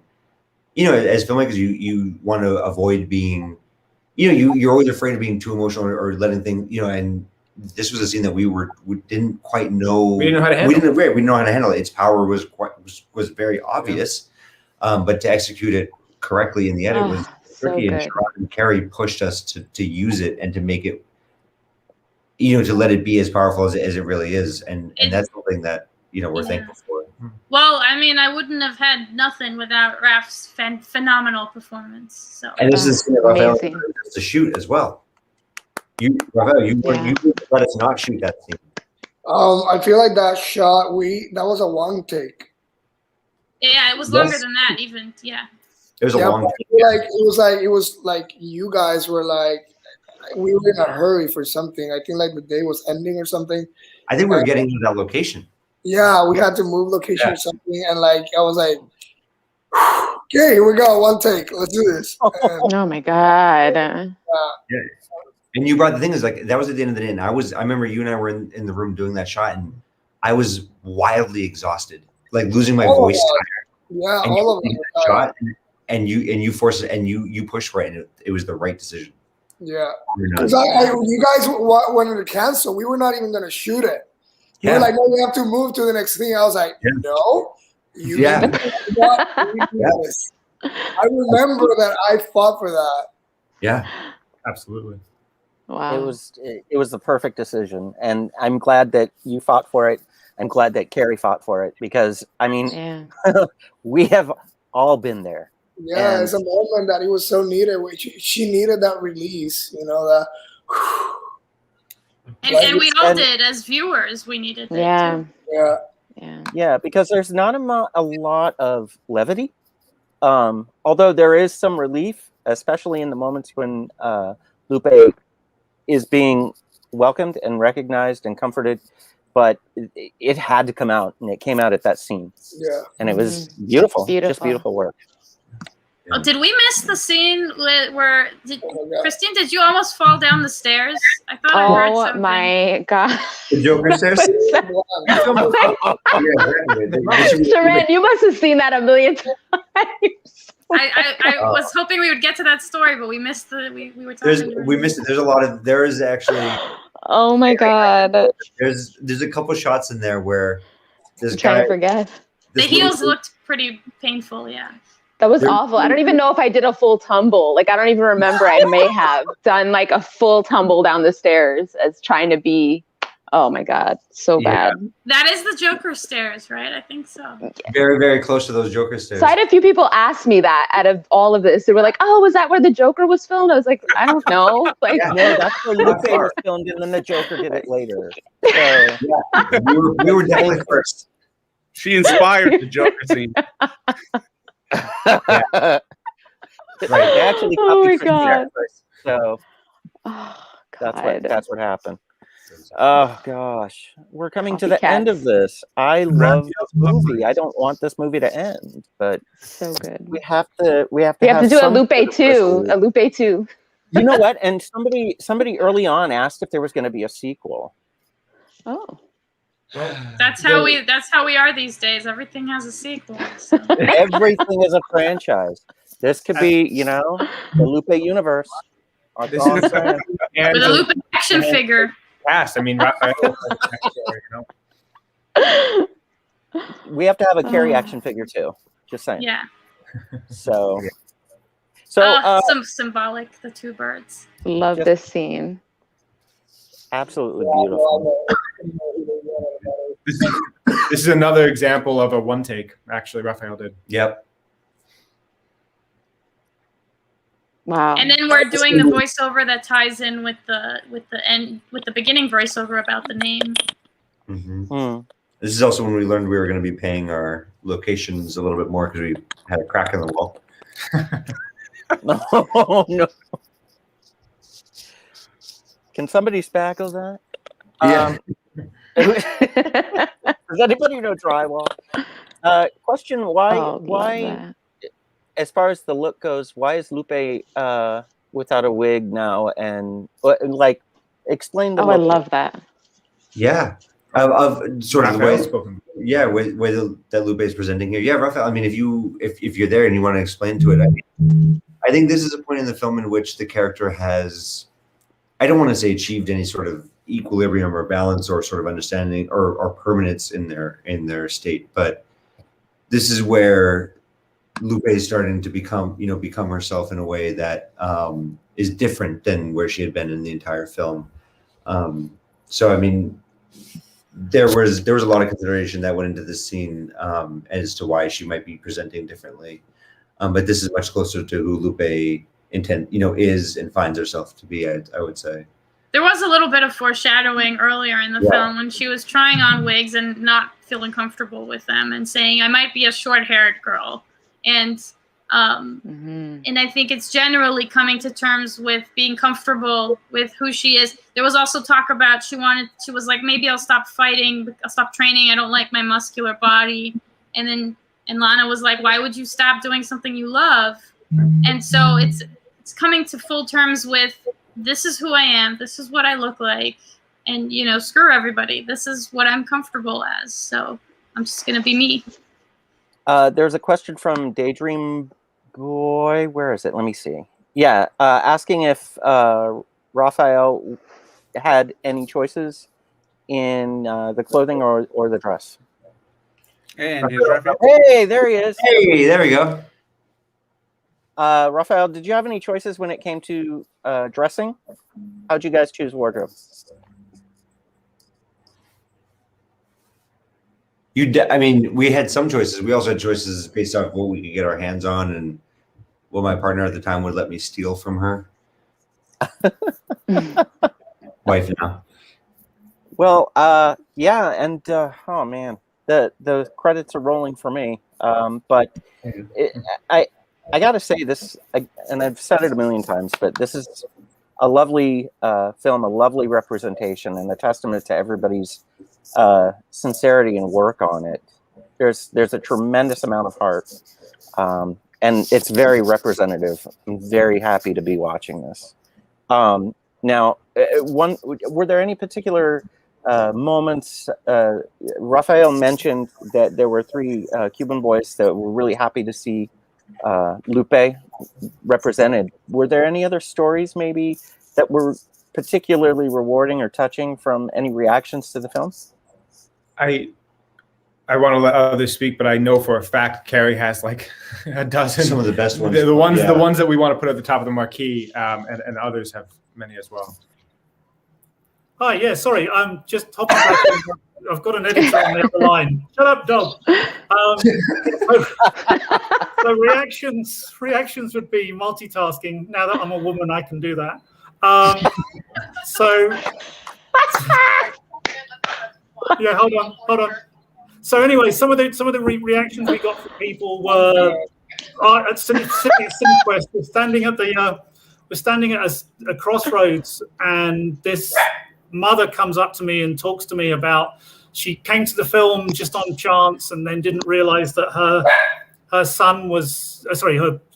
as filmmakers, you want to avoid being, you're always afraid of being too emotional or letting things, and this was a scene that we didn't quite know. We didn't know how to handle it. We didn't know how to handle it. Its power was very obvious, but to execute it correctly in the edit was tricky. So and Carrie pushed us to use it and to make it, to let it be as powerful as it really is, and that's something that we're thankful for. Well, I mean, I wouldn't have had nothing without Raf's phenomenal performance. So. And this is Raphael to shoot as well. Raphael, you let us not shoot that scene. I feel like that shot that was a one take. Yeah, it was longer than that even. Yeah. It was a long take. It was like you guys were like, we were in a hurry for something. I think like the day was ending or something. I think we were getting to that location. Yeah, we had to move location or something, and like I was like, okay, here we go, one take, let's do this. Oh my God. Yeah. And you brought the thing is like that was at the end of the day, and I remember you and I were in the room doing that shot, and I was wildly exhausted, like losing my voice. Yeah, and all of them. Shot, and you forced it, and you pushed for it, and it was the right decision. Yeah, because you guys wanted to cancel. We were not even going to shoot it. We were like, no, we have to move to the next thing. I was like, no, you not this. I remember that I fought for that. Yeah, absolutely. Wow. It was the perfect decision, and I'm glad that you fought for it. I'm glad that Carrie fought for it, because I mean, we have all been there. Yeah, it's a moment that it was so needed. She needed that release, that. And we all did as viewers. We needed that too. Yeah, because there's not a lot of levity. Although there is some relief, especially in the moments when Lupe is being welcomed and recognized and comforted. But it had to come out, and it came out at that scene. Yeah, and it was beautiful. Just beautiful work. Oh, did we miss the scene where Christine? Did you almost fall down the stairs? I thought I heard something. Oh my God! The Joker stairs. Sharon, you must have seen that a million times. I was hoping we would get to that story, but we missed we were talking. We missed it. There is actually. Oh my God! There's a couple shots in there where this guy. Trying to forget. The heels looked pretty painful. Yeah. That was awful. I don't even know if I did a full tumble. Like, I don't even remember. I may have done like a full tumble down the stairs as trying to be, oh my God, so bad. That is the Joker stairs, right? I think so. Very, very close to those Joker stairs. So I had a few people ask me that out of all of this. They were like, oh, was that where the Joker was filmed? I was like, I don't know. Like, no, that's where Lupe was filmed, and then the Joker did it later. So yeah, we were definitely first. She inspired the Joker scene. Right. They actually copied from there first. So that's what happened. Oh gosh, we're coming to the end of this. I love this movie. I don't want this movie to end, but so good. We have to do a Lupe 2. A Lupe 2. You know what? And somebody early on asked if there was going to be a sequel. Oh. That's how we are these days. Everything has a sequel. So. Everything is a franchise. This could be, the Lupe universe. This is with a Lupe action figure. Cast. I mean, Raphael. We have to have a Carrie action figure too. Just saying. Yeah. So some symbolic. The two birds. Love this scene. Absolutely beautiful. This is another example of a one take. Actually, Raphael did. Yep. Wow. And then we're doing the voiceover that ties in with the beginning voiceover about the name. Mm-hmm. This is also when we learned we were going to be paying our locations a little bit more because we had a crack in the wall. No. Can somebody spackle that? Yeah. Does anybody know drywall? Question: Why? As far as the look goes, why is Lupe without a wig now? And explain the. Oh, I love that. Yeah, of sort of the way. Way that Lupe is presenting here. Yeah, Raphael. I mean, if you're there and you want to explain to it, I think this is a point in the film in which the character has, I don't want to say achieved any sort of equilibrium or balance or sort of understanding or permanence in their state, but this is where Lupe is starting to become herself in a way that is different than where she had been in the entire film. So I mean, there was a lot of consideration that went into this scene as to why she might be presenting differently, but this is much closer to who Lupe is and finds herself to be. I would say. There was a little bit of foreshadowing earlier in the film when she was trying on wigs and not feeling comfortable with them and saying, I might be a short-haired girl. And and I think it's generally coming to terms with being comfortable with who she is. There was also talk about she was like, maybe I'll stop fighting, I'll stop training, I don't like my muscular body. And Lana was like, why would you stop doing something you love? And so it's coming to full terms with, this is who I am, this is what I look like, and screw everybody, this is what I'm comfortable as, so I'm just gonna be me. There's a question from Daydream Boy. Where is it? Let me see. Yeah, asking if Raphael had any choices in the clothing or the dress. And here's Raphael. Hey, there he is. Hey, there we go. Raphael, did you have any choices when it came to dressing? How'd you guys choose wardrobe? I mean, we had some choices. We also had choices based off what we could get our hands on and what my partner at the time would let me steal from her. Wife now. Well, yeah, and oh man, the credits are rolling for me. But I got to say this, and I've said it a million times, but this is a lovely film, a lovely representation, and a testament to everybody's sincerity and work on it. There's a tremendous amount of heart, and it's very representative. I'm very happy to be watching this. Now, were there any particular moments? Raphael mentioned that there were 3 Cuban boys that were really happy to see Lupe represented. Were there any other stories maybe that were particularly rewarding or touching from any reactions to the film? I want to let others speak, but I know for a fact Carrie has like a dozen. Some of the best ones. The ones, Yeah. the ones that we want to put at the top of the marquee, and others have many as well. Hi, yeah, sorry, I'm just hopping back. I've got an editor on the other line. Shut up, dog. So reactions would be multitasking. Now that I'm a woman, I can do that. Yeah, hold on. So anyway, some of the reactions we got from people were at CineQuest. We're standing at a crossroads, and this mother comes up to me and talks to me about she came to the film just on chance and then didn't realize that her son was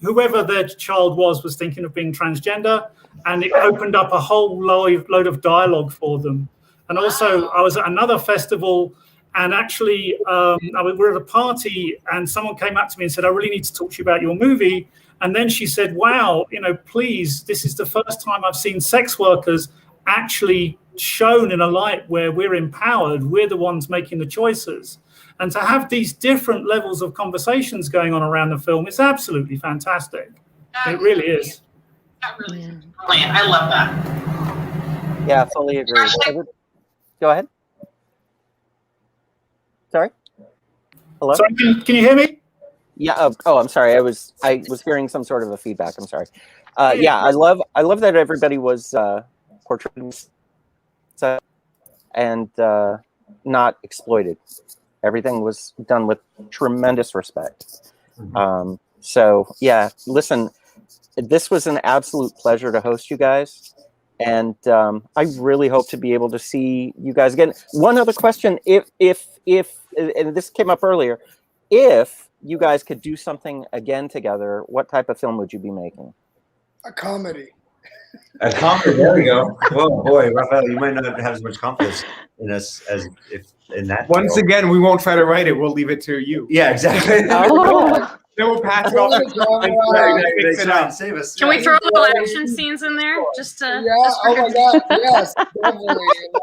whoever their child was thinking of being transgender, and it opened up a whole load of dialogue for them. And also I was at another festival, and actually we're at a party, and someone came up to me and said, I really need to talk to you about your movie. And then she said, wow, please, this is the first time I've seen sex workers actually shown in a light where we're empowered, we're the ones making the choices. And to have these different levels of conversations going on around the film is absolutely fantastic. It really is. That really is brilliant. I love that. Yeah, fully agree. Go ahead. Sorry? Hello? Sorry, can you hear me? Yeah. Oh, I'm sorry. I was hearing some sort of a feedback. I'm sorry. Yeah, I love that everybody was portrayed and not exploited. Everything was done with tremendous respect. So yeah, listen, this was an absolute pleasure to host you guys. And I really hope to be able to see you guys again. One other question, if and this came up earlier, if you guys could do something again together, what type of film would you be making? A comedy. A comedy. There we go. Whoa, boy, Raphael, you might not have as much confidence in us as if in that. Once again, we won't try to write it. We'll leave it to you. Yeah, exactly. Then we'll pass it off. Save us. Can we throw a little action scenes in there? Just to, oh my God, yes, definitely.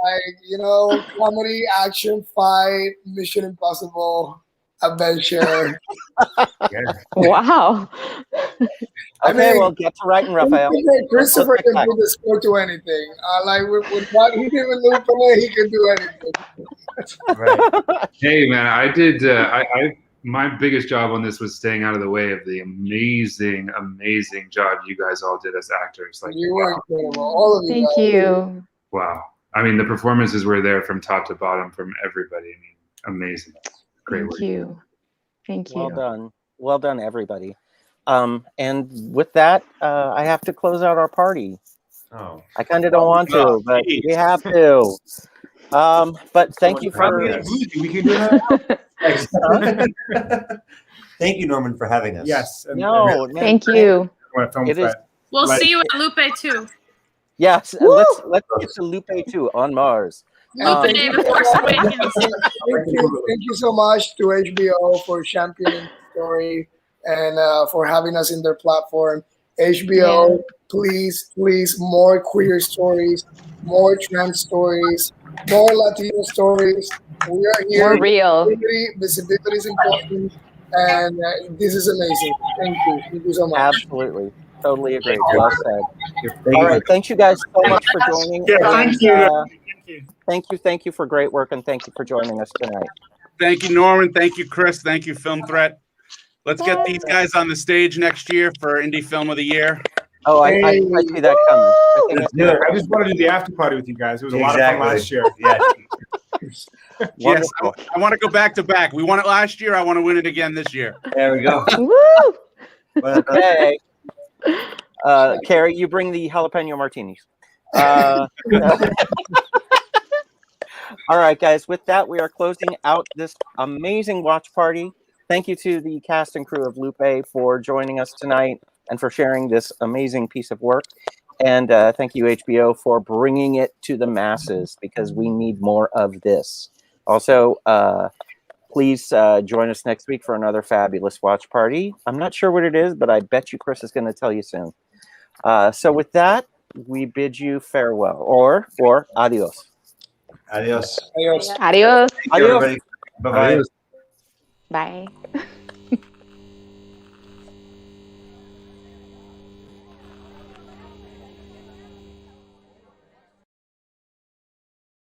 Like, comedy, action, fight, Mission Impossible, adventure. Wow. Okay, well, get to writing, Raphael. Christopher can do the score to anything. Like with what he did with Lupe, he can do anything. Right. Hey, man, I did. My biggest job on this was staying out of the way of the amazing job you guys all did as actors. Like, you were incredible, all of you. Thank you. Wow. I mean, the performances were there from top to bottom from everybody. I mean, amazing. Great work. Thank you. Well done. Well done, everybody. And with that, I have to close out our party. Oh. I kind of don't want to, but we have to. But thank you for. We can do that. Thank you, Norman, for having us. Yes. Thank you. It is. We'll see you at Lupe too. Yes, let's get to Lupe too on Mars. Lupe, the Force Awakens. Thank you so much to HBO for championing the story and for having us in their platform. HBO, please, more queer stories, more trans stories, more Latino stories. We are here. More real. Visibility is important, and this is amazing. Thank you. Thank you so much. Absolutely. Totally agree. Well said. All right. Thank you guys so much for joining. Yeah, thank you. Thank you for great work, and thank you for joining us tonight. Thank you, Norman. Thank you, Chris. Thank you, Film Threat. Let's get these guys on the stage next year for Indie Film of the Year. Oh, I see that coming. I just wanted to do the after party with you guys. It was a lot of fun last year. Yeah. Yes, I want to go back to back. We won it last year. I want to win it again this year. There we go. Woo! Okay. Carrie, you bring the jalapeno martinis. All right, guys. With that, we are closing out this amazing watch party. Thank you to the cast and crew of Lupe for joining us tonight and for sharing this amazing piece of work. And thank you, HBO, for bringing it to the masses, because we need more of this. Also, please join us next week for another fabulous watch party. I'm not sure what it is, but I bet you Chris is going to tell you soon. So with that, we bid you farewell or adios. Adios. Adios. Adios. Thank you, everybody. Bye-bye. Bye.